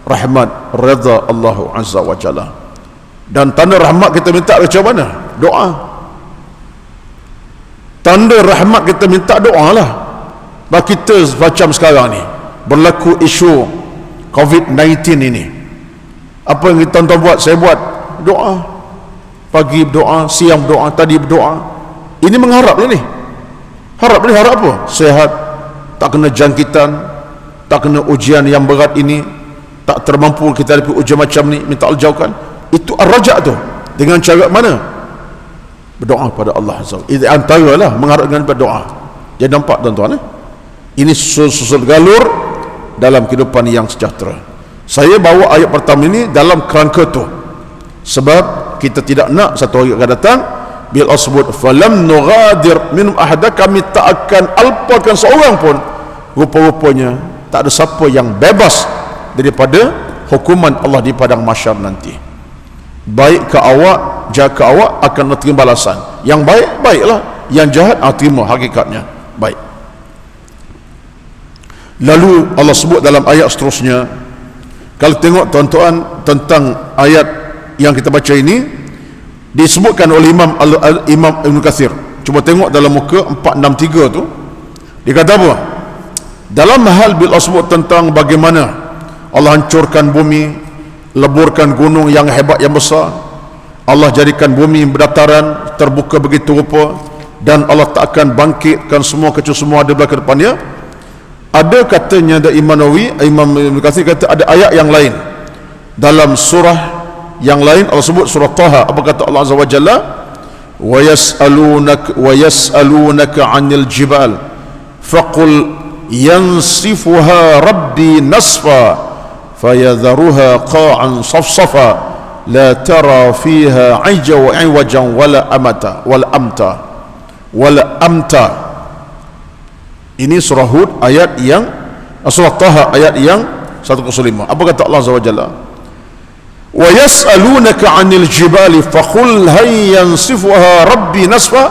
rahmat redha Allah Azza wa Jalla. Dan tanda rahmat kita minta macam mana? Doa. Tanda rahmat kita minta doa lah. Bagi kita macam sekarang ni berlaku isu COVID-19 ini, apa yang kita tuan-tuan buat? Saya buat doa. Pagi berdoa, siang berdoa, tadi berdoa. Ini mengharap ni. Harap ni, harap apa? Sehat, tak kena jangkitan, tak kena ujian yang berat ini, tak termampu kita hadapi ujian macam ni, minta Allah jauhkan. Itu ar-raja tu. Dengan cara mana? Berdoa kepada Allah Azza wa Jalla. Itu antaralah mengharap dengan berdoa. Jadi nampak tuan-tuan, ini susul galur dalam kehidupan yang sejahtera. Saya bawa ayat pertama ini dalam kerangka tu, sebab kita tidak nak satu hari akan datang bila Allah sebut falam nughadir minhum ahada, kami tak akan alpakan seorang pun. Rupa-rupanya tak ada siapa yang bebas daripada hukuman Allah di padang mahsyar nanti. Baik ke awak, jahat ke awak, akan terima balasan. Yang baik, baiklah. Yang jahat, terima hakikatnya baik. Lalu Allah sebut dalam ayat seterusnya, kalau tengok tuan-tuan tentang ayat yang kita baca ini, disebutkan oleh Imam Ibn Kathir. Cuba tengok dalam muka 463 tu, dia kata apa? Dalam hal bila Allah sebut tentang bagaimana Allah hancurkan bumi, leburkan gunung yang hebat yang besar, Allah jadikan bumi berdataran terbuka begitu rupa, dan Allah tak akan bangkitkan semua kecuali semua ada belakang depannya. Ada katanya dari Imam Nawawi, Imam Ibn Kathir kata ada ayat yang lain dalam surah yang lain. Allah sebut surah Taha, apa kata Allah Azza wa Jalla? wa yas'alunaka 'anil jibal faqul yansifuha rabbi nasfa fayadharuha qa'an safsafa la tara fiha 'iwajan wala amta. Ini surah Hud ayat yang, surah Taha ayat yang 105. Apa kata Allah Azza wa Jalla? wa yas'alunaka 'anil jibali faqul hal yansifuha rabbi nasfa,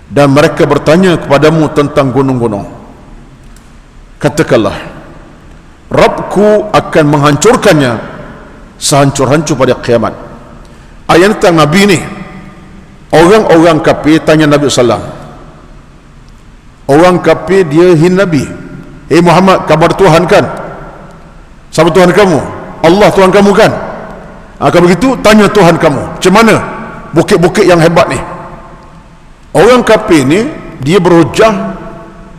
dan mereka bertanya kepadamu tentang gunung-gunung, katakanlah Rabbku akan menghancurkannya sehancur-hancur pada kiamat. Ayat tentang Nabi ni, orang-orang kafir tanya Nabi sallallahu. Orang kafir dia hina Nabi. Muhammad, kamu ada Tuhan kan? Siapa Tuhan kamu? Allah Tuhan kamu kan? Kalau begitu tanya Tuhan kamu, macam mana bukit-bukit yang hebat ni? Orang kafir ni dia berhujah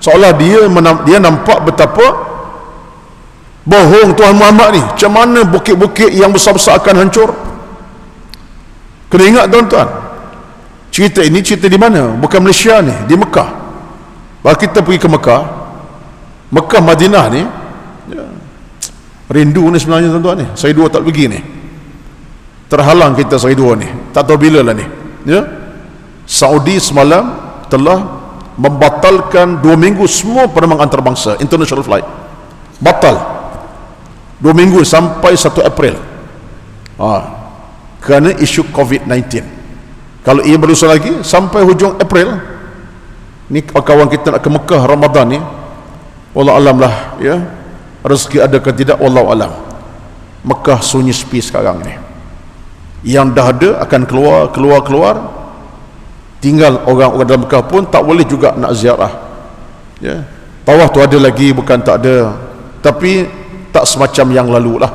seolah dia nampak betapa bohong Tuhan Muhammad ni. Macam mana bukit-bukit yang besar-besar akan hancur? Kena ingat tuan-tuan, cerita ini cerita di mana? Bukan Malaysia ni, di Mekah. Kalau kita pergi ke Mekah, Madinah ni ya, rindu ni sebenarnya tuan-tuan ni. Saya dua tak pergi ni, terhalang kita saya dua ni, tak tahu bila lah ni ya. Saudi semalam telah membatalkan 2 minggu semua penerbangan antarabangsa international flight, batal 2 minggu sampai 1 April kerana isu COVID-19. Kalau ia berlangsung lagi sampai hujung April ni, kawan kita nak ke Mekah Ramadan ni, wallahu alam lah ya, rezeki ada ke tidak wallahu alam. Mekah sunyi sepi sekarang ni, yang dah ada akan keluar, tinggal orang-orang dalam Mekah pun tak boleh juga nak ziarah ya. Tawaf tu ada lagi, bukan tak ada, tapi tak semacam yang lalu lah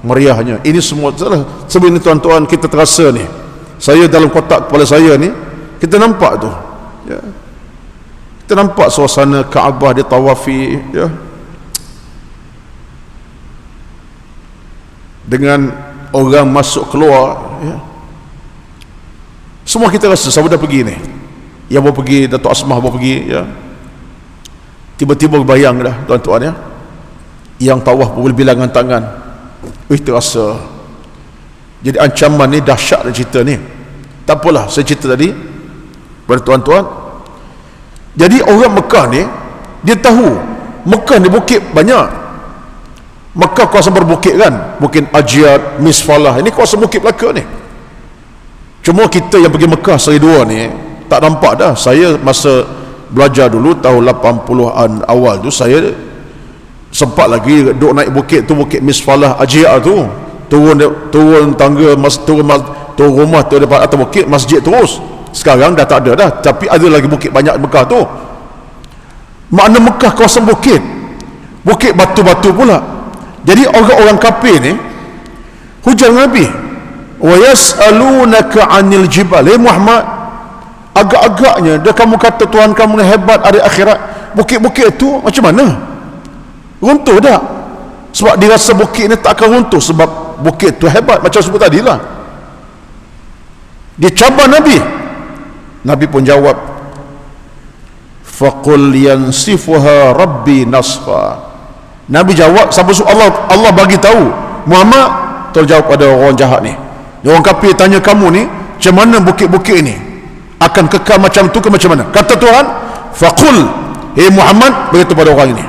meriahnya. Ini semua sebelum ini tuan-tuan, kita terasa ni, saya dalam kotak kepala saya ni, kita nampak tu ya, kita nampak suasana Kaabah ditawafi ya, dengan orang masuk keluar ya. Semua kita rasa siapa dah pergi ni, yang baru pergi, Datuk Asmah baru pergi ya, tiba-tiba bayang dah tuan-tuan ya, yang tawaf boleh bilangan tangan. Terasa jadi ancaman ni dahsyat dah cerita ni. Tak apalah, saya cerita tadi pada tuan-tuan. Jadi orang Mekah ni dia tahu Mekah ni bukit banyak. Mekah kawasan berbukit kan, Bukit Ajiat, Misfalah, ini kawasan bukit Melaka ni. Cuma kita yang pergi Mekah seri dua ni tak nampak dah. Saya masa belajar dulu tahun 80-an awal tu, saya sempat lagi duk naik bukit tu, Bukit Misfalah Ajiat tu, turun tangga, turun rumah tu depan atas bukit masjid terus. Sekarang dah tak ada dah, tapi ada lagi bukit banyak Mekah tu. Makna Mekah kawasan bukit batu-batu pula. Jadi orang-orang kafir ni hujah Nabi, wa yas'alunaka 'anil jibal. Muhammad, agak-agaknya dah kamu kata Tuhan kamu ni hebat hari akhirat, bukit-bukit tu macam mana? Runtuh dah. Sebab dia rasa bukit ni tak akan runtuh sebab bukit tu hebat, macam sebut tadi lah. Dia cabar Nabi pun jawab, faqul yansifuha rabbi nasfa. Nabi jawab, Allah bagi tahu Muhammad, terjawab pada orang jahat ni, orang kafir tanya kamu ni macam mana bukit-bukit ni akan kekal macam tu ke macam mana? Kata Tuhan, faqul, Muhammad beritahu pada orang ini,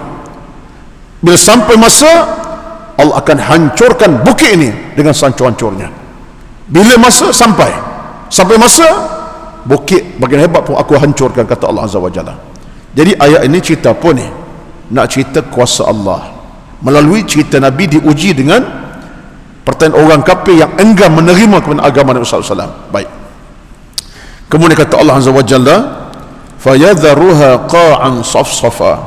bila sampai masa Allah akan hancurkan bukit ini dengan sehancur-hancurnya. Bila masa sampai masa, bukit bagian hebat pun aku hancurkan, kata Allah Azza wa Jalla. Jadi ayat ini cerita apa ni? Nak cerita kuasa Allah. Melalui cerita Nabi diuji dengan pertanyaan orang kafir yang enggan menerima kepada agama Nabi SAW. Baik. Kemudian kata Allah Azza wa Jalla, fayadharuha qa'an safsafa.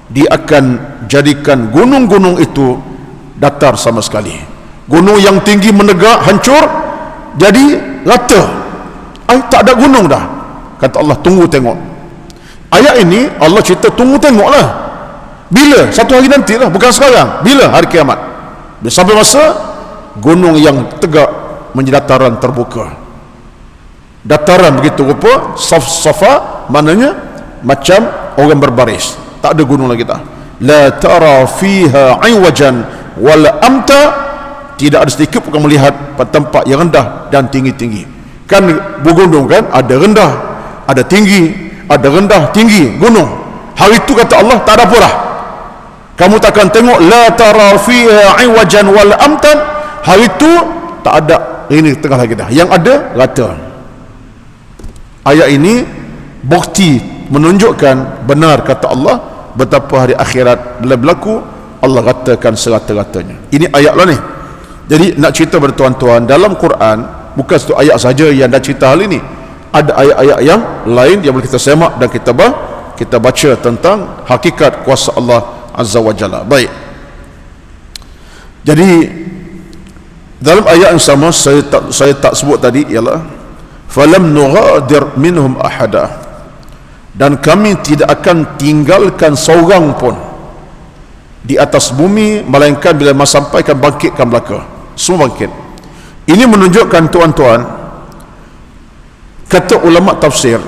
Dia akan jadikan gunung-gunung itu datar sama sekali. Gunung yang tinggi menegak hancur jadi rata. Tak ada gunung dah. Kata Allah, tunggu tengok. Ayat ini Allah cerita tunggu tengok lah. Bila? Satu hari nanti lah, bukan sekarang. Bila? Hari kiamat. Bila sampai masa gunung yang tegak menjadi dataran terbuka. Dataran begitu rupa, safa maknanya macam orang berbaris, tak ada gunung lagi dah. La tara fiha iwajan wala amta. Tidak ada sedikit pun melihat pada tempat yang rendah dan tinggi-tinggi. Kan bergunung kan, ada rendah, ada tinggi, ada rendah, tinggi gunung. Hari itu kata Allah tak ada apa dah. Kamu takkan tengok la tara fiha iwajan wala amtan. Hari itu tak ada ini tengah lagi dah. Yang ada rata. Ayat ini bukti menunjukkan benar kata Allah, betapa hari akhirat bila berlaku Allah ratakan serata-ratanya. Ini ayat lah ni. Jadi nak cerita pada tuan-tuan, dalam Quran bukan satu ayat saja yang dah cerita hal ini. Ada ayat-ayat yang lain yang boleh kita semak dan kita kita baca tentang hakikat kuasa Allah Azza wa Jalla. Baik, jadi dalam ayat yang sama saya tak sebut tadi ialah falam nughadir minhum ahada, dan kami tidak akan tinggalkan seorang pun di atas bumi melainkan bila masa sampai akan bangkitkan belaka. Semua bangkit. Ini menunjukkan tuan-tuan, kata ulama tafsir,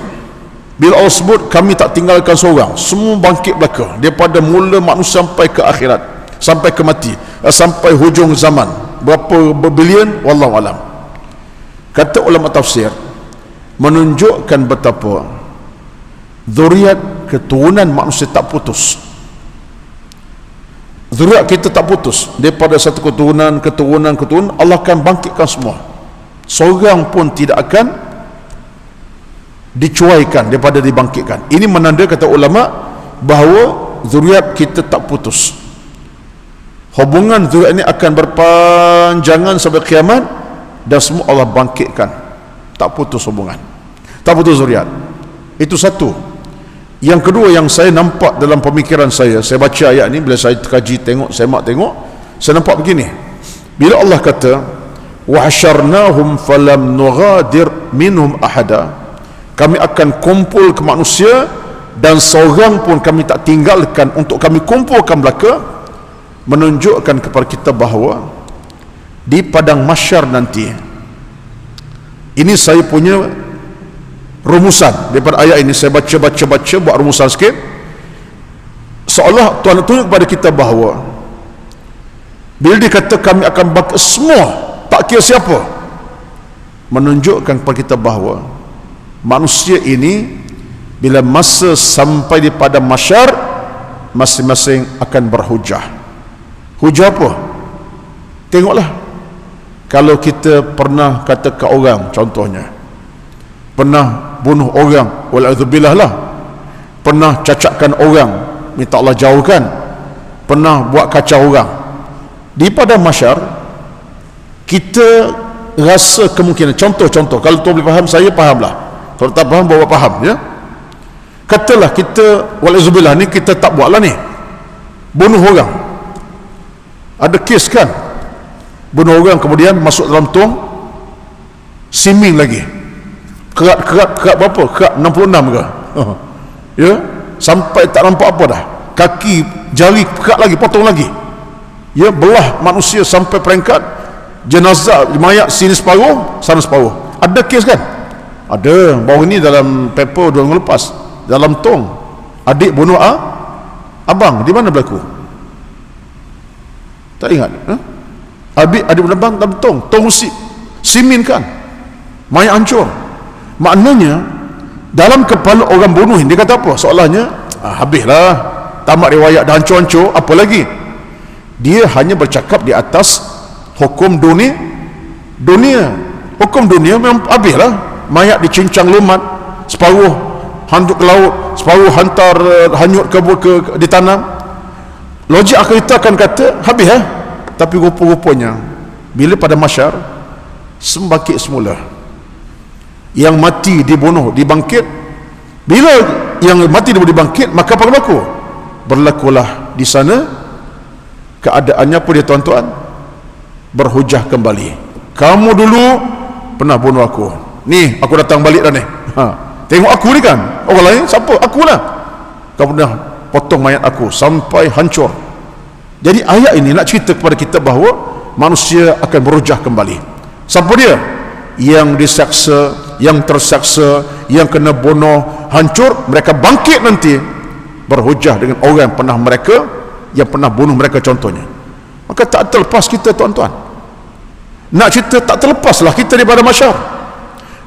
bila Allah sebut kami tak tinggalkan seorang, semua bangkit belaka daripada mula manusia sampai ke akhirat, sampai ke mati, sampai hujung zaman, berapa berbilion, wallahu alam. Kata ulama tafsir menunjukkan betapa zuriat keturunan manusia tak putus. Zuriat kita tak putus daripada satu keturunan Allah akan bangkitkan semua. Seorang pun tidak akan dicuaikan daripada dibangkitkan. Ini menanda, kata ulama, bahawa zuriat kita tak putus. Hubungan zuriat ini akan berpanjangan sampai kiamat, dan semua Allah bangkitkan. Tak putus hubungan, tak putus zuriat. Itu satu. Yang kedua yang saya nampak dalam pemikiran saya baca ayat ni, bila saya kaji semak tengok, saya nampak begini. Bila Allah kata wa hasyarnahum falam nughadir minhum ahada, kami akan kumpul ke manusia dan seorang pun kami tak tinggalkan untuk kami kumpulkan belaka, menunjukkan kepada kita bahawa di padang mahsyar nanti, ini saya punya rumusan daripada ayat ini, saya baca buat rumusan sikit, seolah Tuhan tunjuk kepada kita bahawa bila dia kata kami akan bangkit semua, tak kira siapa, menunjukkan kepada kita bahawa manusia ini bila masa sampai di padang mahsyar, masing-masing akan berhujah. Hujah apa? Tengoklah, kalau kita pernah kata ke orang, contohnya pernah bunuh orang, wala'udzubillah lah, pernah cacatkan orang, minta Allah jauhkan, pernah buat kacau orang, di padang mahsyar kita rasa kemungkinan, contoh, kalau tuan boleh faham, saya fahamlah, kalau tak faham bawa faham ya. Katalah kita, wala'udzubillah ni, kita tak buatlah ni, bunuh orang, ada kes kan, bunuh orang kemudian masuk dalam tong, siming lagi, kerat berapa? Kerat 66 ke? Ya, sampai tak nampak apa dah. Kaki, jari kerat lagi, potong lagi. Ya, belah manusia sampai peringkat jenazah, mayat sini separuh, sana separuh. Ada kes kan? Ada, baru ni dalam paper 2 minggu lepas, dalam tong, adik bunuh abang. Di mana berlaku? Tak ingat? Adik bunuh abang dalam tong simin kan? Mayat hancur. Maknanya dalam kepala orang bunuh ini, dia kata apa? Soalnya habislah, tamat riwayat dah hancur-hancur, apa lagi? Dia hanya bercakap di atas hukum dunia. Hukum dunia memang habislah. Mayat dicincang lumat, separuh hanyut ke laut, separuh hantar hanyut ke ditanam. Logik akal kita akan kata habis lah. Tapi rupa-rupanya bila pada mahsyar sembangkit semula. Yang mati dibunuh, dibangkit. Bila yang mati dibunuh, dibangkit, maka apa berlaku? Berlakulah di sana keadaannya apa dia tuan-tuan? Berhujah kembali. Kamu dulu pernah bunuh aku, ni aku datang balik dah ni, tengok aku ni kan, orang lain siapa? Akulah. Kamu pernah potong mayat aku sampai hancur. Jadi ayat ini nak cerita kepada kita bahawa manusia akan berhujah kembali. Siapa dia? Yang diseksa, yang terseksa, yang kena bunuh, hancur, mereka bangkit nanti berhujah dengan orang yang pernah bunuh mereka contohnya. Maka tak terlepas kita tuan-tuan. Nak cerita tak terlepaslah kita daripada mahsyar.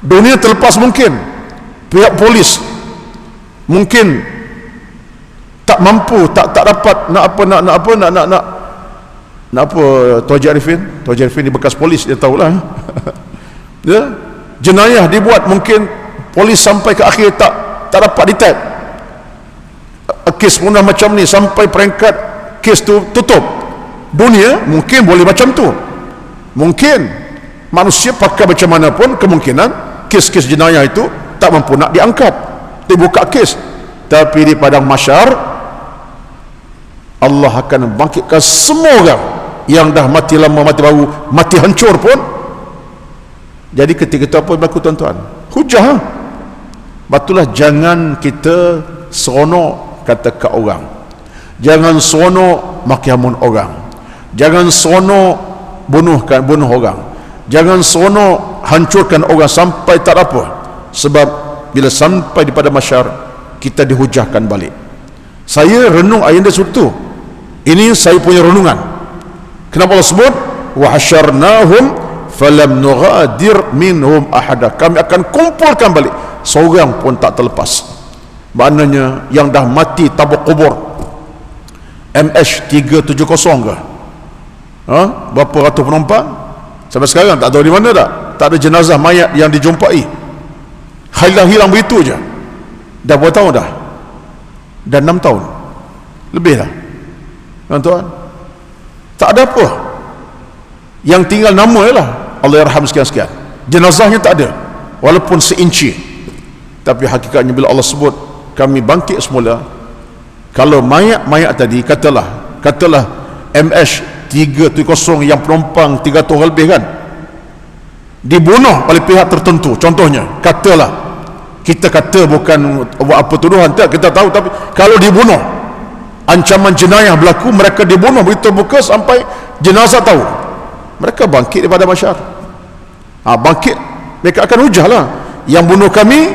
Dunia terlepas mungkin, pihak polis mungkin tak mampu, tak dapat nak apa Tuan Haji Arifin di bekas polis, dia tahulah. Ya, jenayah dibuat, mungkin polis sampai ke akhir tak dapat detect kes pembunuhan macam ni, sampai peringkat kes tu tutup. Dunia mungkin boleh macam tu, mungkin manusia pakai macam mana pun, kemungkinan kes-kes jenayah itu tak mampu nak diangkat, dibuka kes, Tapi di padang mahsyar Allah akan bangkitkan semua orang yang dah mati lama, mati baru, mati hancur pun. Jadi ketika itu apa berlaku tuan-tuan? Hujah. Batulah jangan kita seronok kata ke orang. Jangan seronok maki hamun orang. Jangan seronok bunuh orang. Jangan seronok hancurkan orang sampai tak apa. Sebab bila sampai di pada mahsyar kita dihujahkan balik. Saya renung ayat itu. Ini saya punya renungan. Kenapa Allah sebut wa hasyarnahum falam nughadir minhum ahada. Kami akan kumpulkan balik, seorang pun tak terlepas. Maknanya yang dah mati tabuk kubur MH370 ke? Berapa ratus penumpang? Sampai sekarang tak tahu di mana dah. Tak ada jenazah mayat yang dijumpai. Hilang begitu je. Dah berapa tahun dah? Dah 6 tahun lebih dah, tuan-tuan. Tak ada apa. Yang tinggal nama ialah Allah yarham sekian-sekian. Jenazahnya tak ada, walaupun seinci. Tapi hakikatnya bila Allah sebut kami bangkit semula, kalau mayat tadi katalah MH370 yang penumpang 300 orang lebih kan, dibunuh oleh pihak tertentu, contohnya katalah, kita kata bukan apa tuduhan, tak, kita tahu, tapi kalau dibunuh, ancaman jenayah berlaku, mereka dibunuh begitu terbuka sampai jenazah tahu, mereka bangkit daripada mahsyar. Bangkit, mereka akan hujah lah. Yang bunuh kami,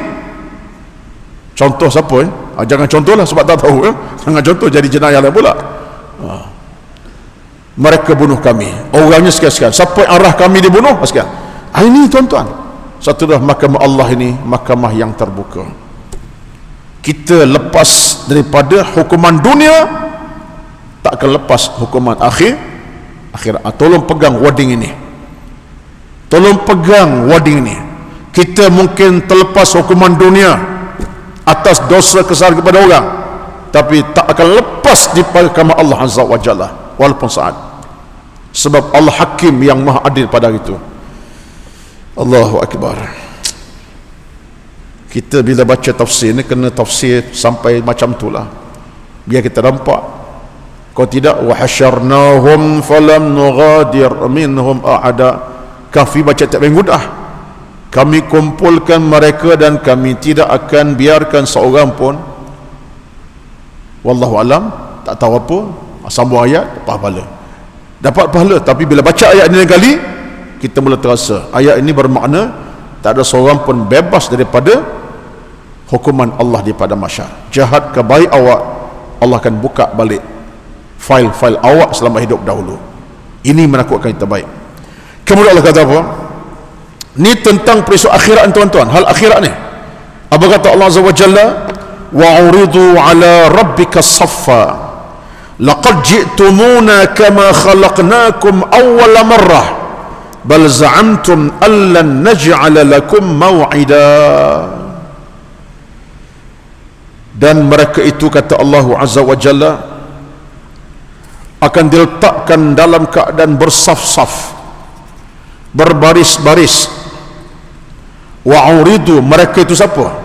contoh siapa? Jangan contoh lah sebab tak tahu. Jangan contoh jadi jenayah lah pula. Mereka bunuh kami, orangnya sekian-sekian. Siapa yang arah kami dibunuh? Sekian. Ini tuan-tuan, satu dah mahkamah Allah ini, mahkamah yang terbuka. Kita lepas daripada hukuman dunia, tak akan lepas hukuman akhirat. Tolong pegang wording ini. Tolong pegang wording ini. Kita mungkin terlepas hukuman dunia atas dosa kesalahan kepada orang, tapi tak akan lepas di mahkamah Allah Azza wa Jalla walaupun saat. Sebab Allah Hakim yang maha adil pada itu. Allahu Akbar. Kita bila baca tafsir ni kena tafsir sampai macam itulah, biar kita nampak. Kalau tidak, wa hasyarnahum falam nughadir minhum ahada. Kafi baca tiap minggu dah. Kami kumpulkan mereka dan kami tidak akan biarkan seorang pun. Wallahu alam, tak tahu apa, sambung ayat dapat pahala. Tapi bila baca ayat ini kali, kita mula terasa ayat ini bermakna tak ada seorang pun bebas daripada hukuman Allah di pada mahsyar. Jahat ke baik awak, Allah akan buka balik fail-fail awak selama hidup dahulu. Ini menakutkan kita baik. Kemudian Allah kata apa? Ni tentang peristiwa akhirat, tuan-tuan, hal akhirat ni. Apa kata Allah Azza wa Jalla? Wa uridu ala rabbika saffa laqad ji'tumuna kama khalaqnakum awwala marrah bal za'amtum allan naj'ala lakum maw'ida. Dan mereka itu, kata Allah Azza wa Jalla, akan diletakkan dalam keadaan bersaf-saf, berbaris-baris. Wa uridu, mereka itu siapa?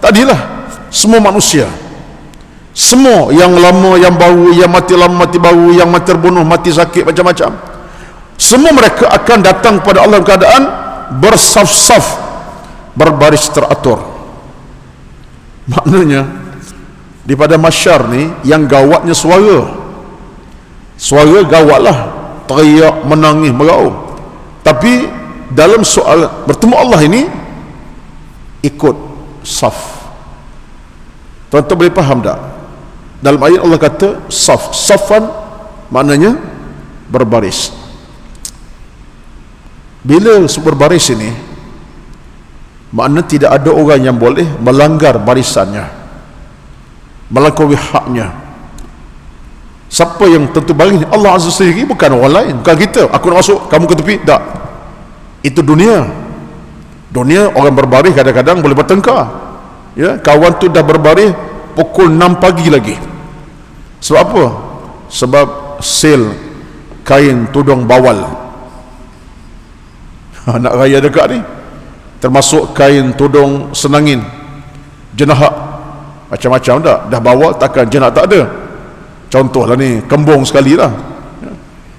Tadilah semua manusia, semua yang lama, yang baru, yang mati lama, mati baru, yang mati terbunuh, mati sakit, macam-macam, semua mereka akan datang kepada Allah dalam keadaan bersaf-saf, berbaris teratur. Maknanya di pada mahsyar ni yang gawatnya suara gawatlah, teriak, menangis, meraung. Tapi dalam soal bertemu Allah ini ikut saf. Tuan-tuan boleh faham tak? Dalam ayat Allah kata saf, safan maknanya berbaris. Bila berbaris ini, makna tidak ada orang yang boleh melanggar barisannya, melampaui haknya. Siapa yang tentu baris? Allah Azza sendiri, bukan orang lain, bukan kita. Aku nak masuk, kamu ke tepi, tak. Itu dunia. Dunia orang berbaris kadang-kadang boleh bertengkar. Ya, kawan tu dah berbaris pukul 6 pagi lagi. Sebab apa? Sebab sel kain tudung bawal. Nak raya dekat ni, termasuk kain tudung senangin, jenahak, macam-macam dah bawa takkan je nak tak ada. Contohlah ni, kembung sekali lah.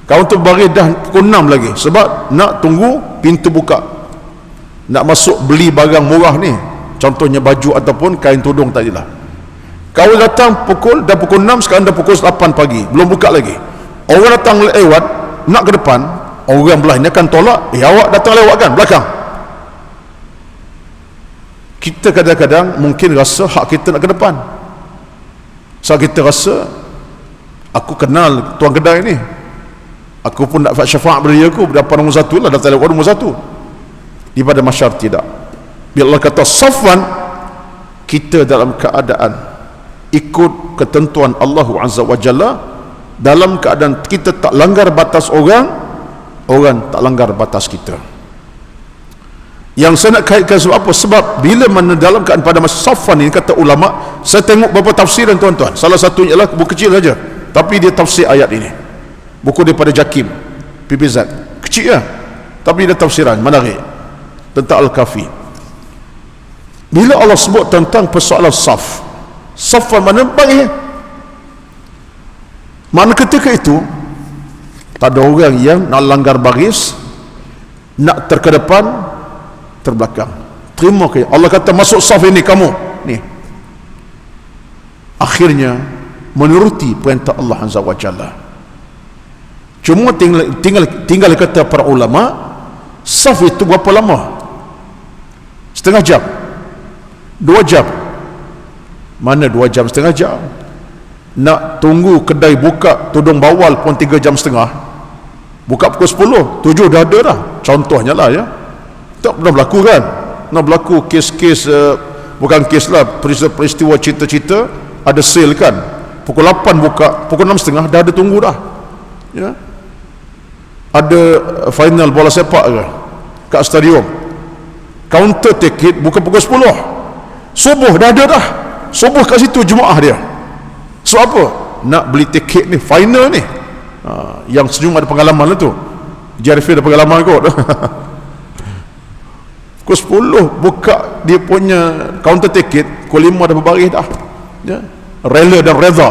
Kau tu baris dah pukul 6 lagi sebab nak tunggu pintu buka, nak masuk beli barang murah ni, contohnya baju ataupun kain tudung tadilah. Kau datang dah pukul 6, sekarang dah pukul 8 pagi, belum buka lagi. Orang datang lewat nak ke depan, orang belah ni akan tolak, awak datang lewat kan belakang. Kita kadang-kadang mungkin rasa hak kita nak ke depan, so kita rasa aku kenal tuan kedai ni, aku pun nak syafaat pada dia, aku berdapat nombor 1 lah, datang lewat nombor 1. Di pada masyarakat tidak. Bila Allah kata safwan, kita dalam keadaan ikut ketentuan Allah Azza wa Jalla, dalam keadaan kita tak langgar batas orang tak langgar batas kita. Yang saya nak kaitkan sebab apa? Sebab bila mana dalam keadaan pada masa safwan ini, kata ulama, saya tengok beberapa tafsiran tuan-tuan, salah satunya ialah buku kecil saja, tapi dia tafsir ayat ini, buku daripada Jakim PPZ, kecil lah, tapi dia tafsiran menarik tentang Al-Kafi. Bila Allah sebut tentang persoalan safwan mana baik, mana ketika itu tak ada orang yang nak langgar baris, nak terkedepan terbelakang. Terima kasih. Allah kata masuk saf ini kamu ni, akhirnya menuruti perintah Allah Azza wa Jalla. Cuma tinggal kata para ulama, saf itu berapa lama? Setengah jam, 2 jam. Mana 2 jam, setengah jam? Nak tunggu kedai buka tudung bawal pun 3 jam setengah. Buka pukul 10, 7 dah ada dah. Contohnya lah ya. Tak pernah berlaku kan? Nak berlaku kes-kes, bukan kes lah, peristiwa cerita-cerita, ada sale kan, pukul 8 buka, pukul 6.30 dah ada tunggu dah ya. Ada final bola sepak ke kat stadium, kaunter tiket buka pukul 10, subuh dah ada dah, subuh kat situ jemaah dia. Sebab apa? Nak beli tiket ni, final ni. Yang senyum ada pengalaman lah tu, JRF ada pengalaman kot. Pukul 10 buka dia punya kaunter tiket, pukul 5 dah berbaris dah ya. Rela dan reza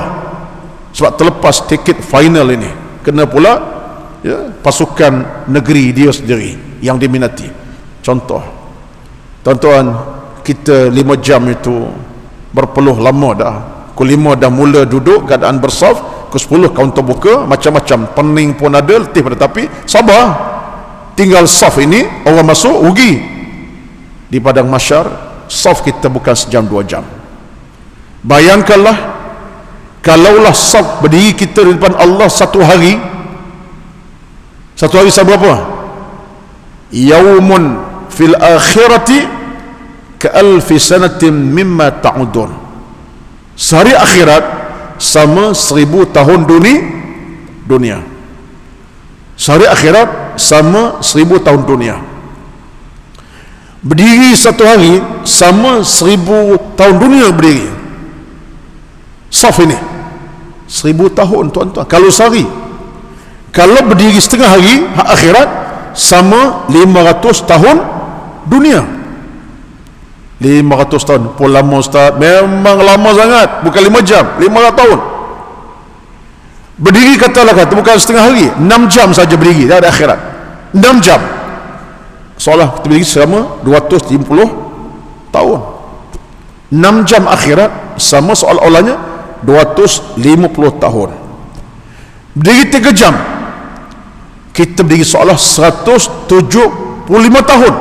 sebab terlepas tiket final ini, kena pula ya, pasukan negeri dia sendiri yang diminati. Contoh tuan-tuan, kita 5 jam itu berpeluh lama dah. Pukul 5 dah mula duduk keadaan bersaf, pukul 10 kaunter buka, macam-macam pening pun ada, letih pada, tapi sabar, tinggal saf ini orang masuk rugi. Di padang mahsyar saf kita bukan sejam 2 jam. Bayangkanlah kalaulah saf berdiri kita di depan Allah satu hari seberapa? Yaumun fil akhirati ka alfi sanatin mimma ta'udun. Sehari akhirat sama 1000 tahun dunia. Sehari akhirat sama 1000 tahun dunia. Berdiri satu hari sama 1000 tahun dunia berdiri. Saf ini 1000 tahun tuan-tuan kalau sehari. Kalau berdiri setengah hari akhirat sama 500 tahun dunia. 500 tahun pun lama Ustaz, memang lama sangat, bukan 5 jam, 500 tahun. Berdiri katalah bukan setengah hari, 6 jam saja berdiri dah ada akhirat, 6 jam. Seolah kita berdiri selama 250 tahun. 6 jam akhirat sama seolah-olahnya 250 tahun. Berdiri 3 jam, kita berdiri seolah 175 tahun.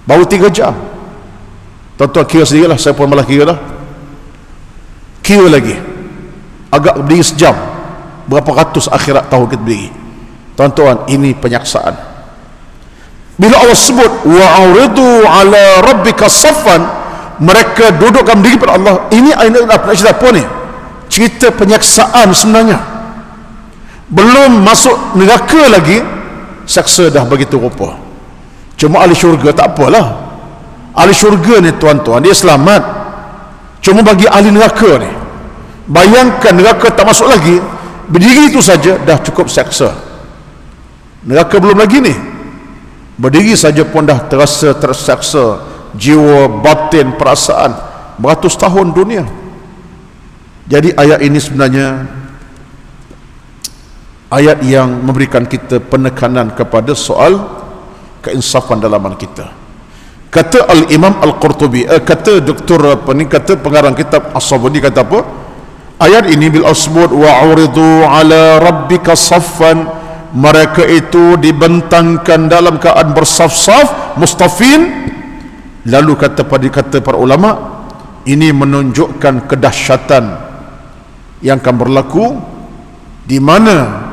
Baru 3 jam. Tuan-tuan kira sendirilah, saya pun malah kira dah. Kira lagi, agak berdiri sejam, berapa ratus akhirat tahun kita berdiri. Tuan-tuan, ini penyaksaan. Bila Allah sebut wa'uridu ala rabbika saffan, mereka dudukkan diri pada Allah, ini adalah cerita apa ni? Cerita penyaksaan sebenarnya. Belum masuk neraka lagi, saksa dah begitu rupa. Cuma ahli syurga tak apalah. Ahli syurga ni tuan-tuan, dia selamat. Cuma bagi ahli neraka ni, bayangkan neraka tak masuk lagi, berdiri itu saja dah cukup saksa. Neraka belum lagi ni, berdiri saja pun dah terasa terseksa jiwa, batin, perasaan. beratus tahun dunia. Jadi ayat ini sebenarnya ayat yang memberikan kita penekanan kepada soal keinsafan dalam kita. Kata Al-Imam Al-Qurtubi, kata kata pengarang kitab As-Sabuni, kata apa? Ayat ini bil asbud wa uridu ala rabbika saffan, mereka itu dibentangkan dalam keadaan bersaf-saf mustafin. Lalu kata para ulama, ini menunjukkan kedahsyatan yang akan berlaku di mana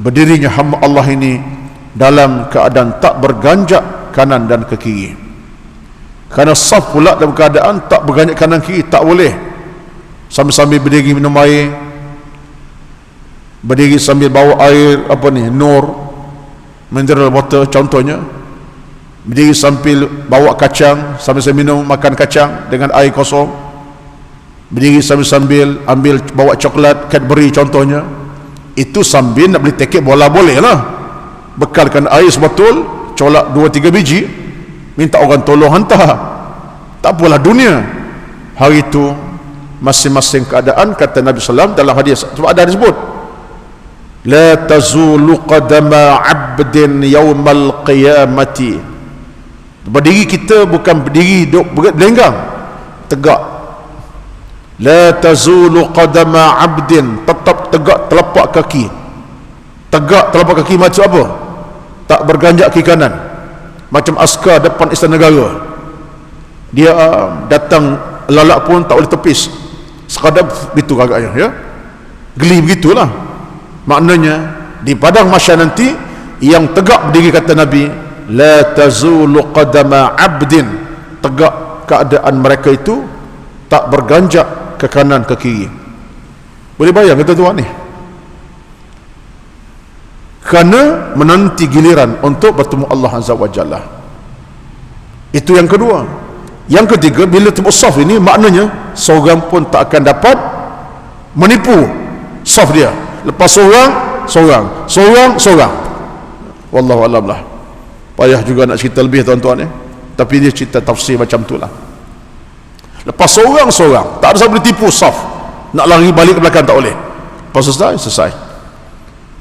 berdirinya hamba Allah ini dalam keadaan tak berganjak kanan dan ke kiri. Kerana saf pula dalam keadaan tak berganjak kanan kiri tak boleh. Sambil-sambil berdiri minum air, berdiri sambil bawa air nur mineral water contohnya, berdiri sambil bawa kacang, sambil minum makan kacang dengan air kosong, berdiri sambil bawa coklat Cadbury contohnya. Itu sambil nak beli tiket bola boleh lah, bekalkan air sebetul, colak 2-3 biji, minta orang tolong hantar, tak apalah dunia. Hari itu masing-masing keadaan, kata Nabi SAW dalam hadis, sebab ada disebut la tazulu qadama abdin yawmal qiyamati, berdiri kita bukan berdiri berlenggang, tegak. La tazulu qadama abdin, tetap tegak telapak kaki. Tegak telapak kaki macam apa? Tak berganjak kiri kanan, macam askar depan istana negara. Dia datang lalak pun tak boleh tepis, sekadar begitu agaknya, ya, geli begitulah. Maknanya di padang mahsyar nanti yang tegak berdiri, kata Nabi, la tazulu qadama abdin, tegak keadaan mereka itu tak berganjak ke kanan ke kiri. Boleh bayang kata tuan ni, kerana menanti giliran untuk bertemu Allah Azza wa Jalla. Itu yang kedua. Yang ketiga, bila temu saf ini, maknanya seorang pun tak akan dapat menipu saf dia. Lepas seorang. Wallahu a'lam lah. Payah juga nak cerita lebih tuan-tuan ni, tapi dia cerita tafsir macam tu lah. Lepas seorang, tak ada siapa boleh tipu saf. Nak lari balik ke belakang tak boleh. Lepas selesai.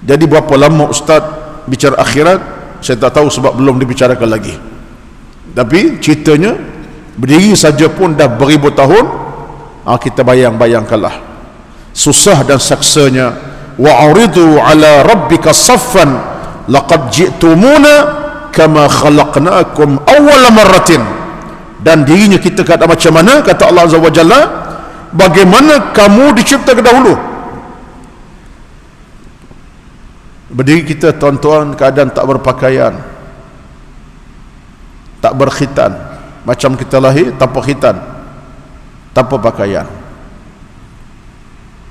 Jadi berapa lama ustaz bicara akhirat, saya tak tahu sebab belum dibicarakan lagi. Tapi ceritanya berdiri saja pun dah beribu tahun. Kita bayangkanlah susah dan saksanya. Wa uridu ala rabbika saffan laqad ji'tumuna kama khalaqnakum awwala marratin. Dan dirinya kita kata macam mana, kata Allah Azza wa Jalla, bagaimana kamu diciptakan dahulu. Berdiri kita tuan-tuan keadaan tak berpakaian, tak berkhitan, macam kita lahir tanpa khitan, tanpa pakaian.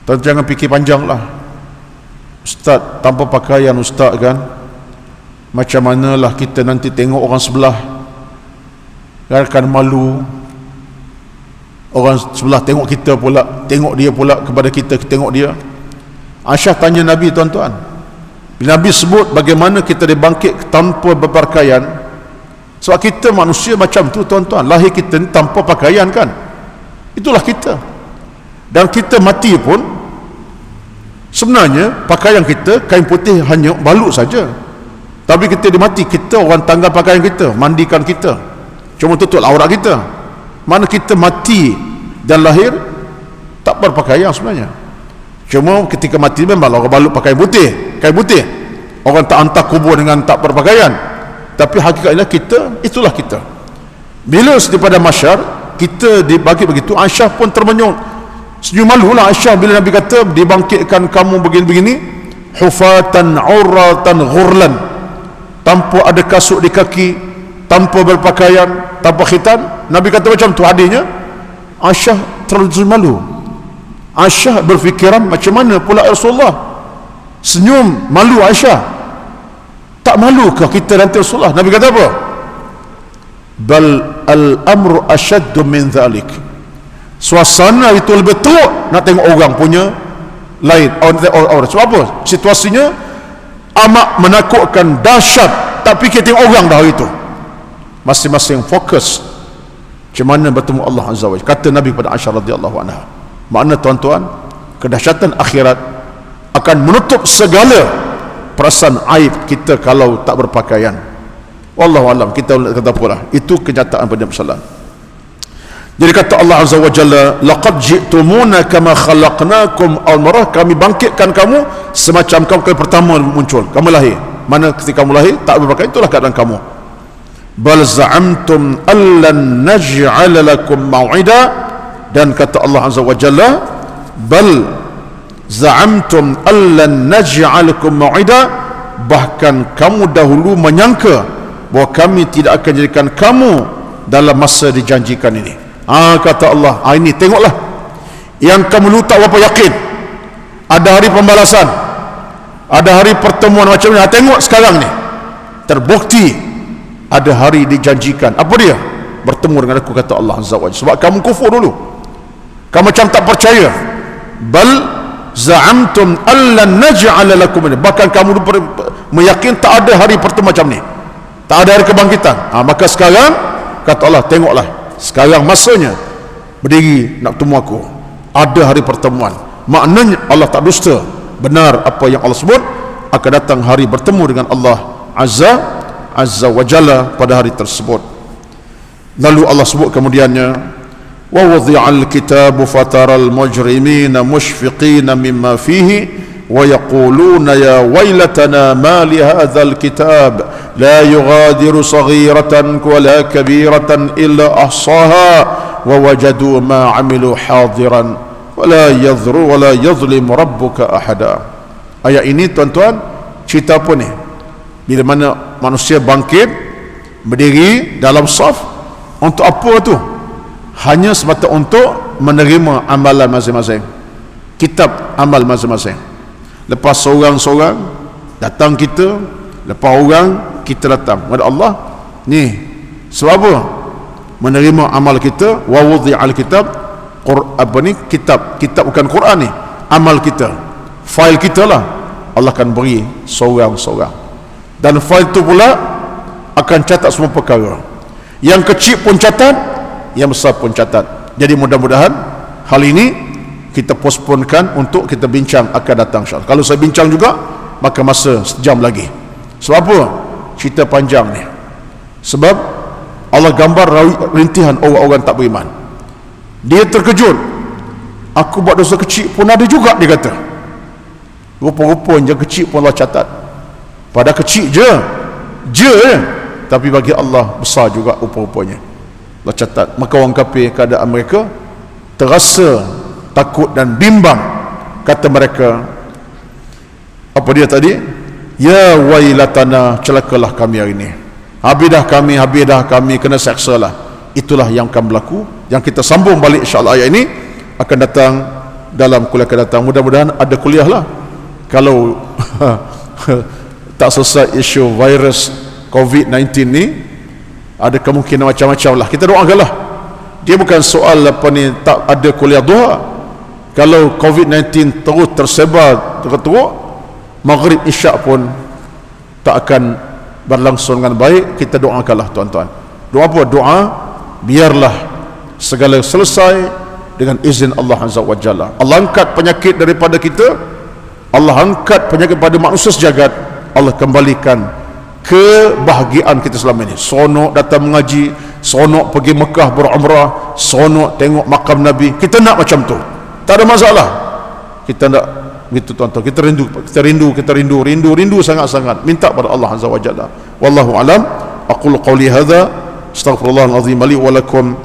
Tuan jangan fikir panjang lah, ustaz tanpa pakaian ustaz kan, macam manalah kita nanti tengok orang sebelah, akan malu. Orang sebelah tengok kita pula, tengok dia pula kepada kita tengok dia. Aisyah tanya Nabi, tuan-tuan, bila Nabi sebut bagaimana kita dibangkit tanpa berpakaian, sebab kita manusia macam tu tuan-tuan, lahir kita ni tanpa pakaian kan, itulah kita. Dan kita mati pun sebenarnya pakaian kita kain putih hanya balut saja, tapi kita dimati, kita orang tanggal pakaian kita, mandikan kita, cuma tutup aurat kita. Mana kita mati dan lahir tak berpakaian sebenarnya. Cuma ketika mati memang orang balut pakai kain putih. Orang tak hantar kubur dengan tak berpakaian. Tapi hakikatnya kita, itulah kita. Bila pada mahsyar kita dibangkit begitu, Aisyah pun termenung, senyum malulah Aisyah bila Nabi kata dibangkitkan kamu begini-begini, hufatan uratan ghurlan, tanpa ada kasut di kaki, tanpa berpakaian, tanpa khitan. Nabi kata macam tu, hadisnya Aisyah terlalu malu. Aisyah berfikiran macam mana pula Rasulullah, senyum malu Aisyah, tak malukah kita nanti Rasulullah? Nabi kata apa? Bal al-amru ashaddu min dhalik, suasana itu lebih teruk nak tengok orang punya lain. Sebab apa? Situasinya amat menakutkan, dahsyat, tak fikir tengok orang dah hari itu. Masing-masing fokus Macam mana bertemu Allah Azza wa Jalla? Kata Nabi pada Aisyah radhiyallahu anha. Makna tuan-tuan, kedahsyatan akhirat akan menutup segala perasaan aib kita kalau tak berpakaian. Wallahu alam, kita nak kata apalah. Itu kenyataan pada Nabi. Jadi kata Allah Azza wa Jalla, laqad ji'tumuna kama khalaqnakum awwal marrah, kami bangkitkan kamu semacam kamu kali pertama muncul, kamu lahir. Mana ketika kamu lahir tak berpakaian, itulah keadaan kamu. Bal za'amtum allan naj'ala lakum maw'ida, dan kata Allah Azza wa Jalla, bal za'amtum allan naj'ala lakum maw'ida, bahkan kamu dahulu menyangka bahawa kami tidak akan jadikan kamu dalam masa dijanjikan ini. Kata Allah, ini tengoklah yang kamu dulu tak berapa yakin ada hari pembalasan, ada hari pertemuan macam ni. Tengok sekarang ni terbukti ada hari dijanjikan. Apa dia? Bertemu dengan aku, kata Allah Azza wa Jalla. Sebab kamu kufur dulu, kamu macam tak percaya. Bal za'amtum allan naj'ala lakum, bahkan kamu meyakin tak ada hari pertemuan macam ni, tak ada hari kebangkitan. Maka sekarang kata Allah, tengoklah sekarang masanya berdiri nak temu aku, ada hari pertemuan. Maknanya Allah tak dusta, benar apa yang Allah sebut, akan datang hari bertemu dengan Allah Azza wa Jalla pada hari tersebut. Lalu Allah sebut kemudiannya, wa wudi'al kitabu fataral mujrimina mushfiqina mimma fihi wa yaquluna ya waylatana ma li hadzal kitab la yughadiru saghiratan wala kabiratan illa ahsaha wa wajadu ma 'amilu hadiran wala yadhlim rabbuka ahada. Ayat ini tuan-tuan cerita apa ni? Bila mana manusia bangkit berdiri dalam saf, untuk apa tu? Hanya semata untuk menerima amalan masing-masing, kitab amal masing-masing. Lepas seorang-seorang datang kita, lepas orang kita datang kepada Allah. Ni sebab apa? Menerima amal kita. Wa wudi'al kitab, kitab bukan Quran ni, amal kita, fail kita lah Allah akan beri seorang-seorang, dan fail tu pula akan catat semua perkara. Yang kecil pun catat, yang besar pun catat. Jadi mudah-mudahan hal ini kita postponekan untuk kita bincang akan datang insya-Allah. Kalau saya bincang juga, maka masa sejam lagi. Sebab apa? Cerita panjang ni. Sebab Allah gambar rintihan orang-orang tak beriman. Dia terkejut, aku buat dosa kecil pun ada juga, dia kata. Rupa-rupanya kecil pun Allah catat. Pada kecil je, tapi bagi Allah besar juga rupa-rupanya Allah catat. Maka orang kafir keadaan mereka terasa takut dan bimbang. Kata mereka, apa dia tadi? Ya wailatana, celakalah kami hari ini, habis dah kami kena seksa lah. Itulah yang akan berlaku, yang kita sambung balik insya-Allah. Ayat ini akan datang dalam kuliah akan datang. Mudah-mudahan ada kuliah lah. Kalau tak selesai isu virus COVID-19 ni, ada kemungkinan macam-macam lah. Kita doakanlah. Dia bukan soal apa ni, tak ada kuliah duha. Kalau COVID-19 terus tersebar teruk, maghrib isyak pun tak akan berlangsung dengan baik. Kita doakanlah tuan-tuan. Doa apa? Doa biarlah segala selesai dengan izin Allah Azza wa Jalla. Allah angkat penyakit daripada kita, Allah angkat penyakit pada manusia sejagat. Allah kembalikan kebahagiaan kita selama ini. Sonok datang mengaji, sonok pergi Mekah berumrah, sonok tengok makam Nabi. Kita nak macam tu, tak ada masalah. Kita nak gitu tuan-tuan. Kita rindu sangat-sangat. Minta pada Allah Azza wa Jalla. Wallahu alam. Aqulu qawli hadza, astaghfirullahal azim li wa lakum.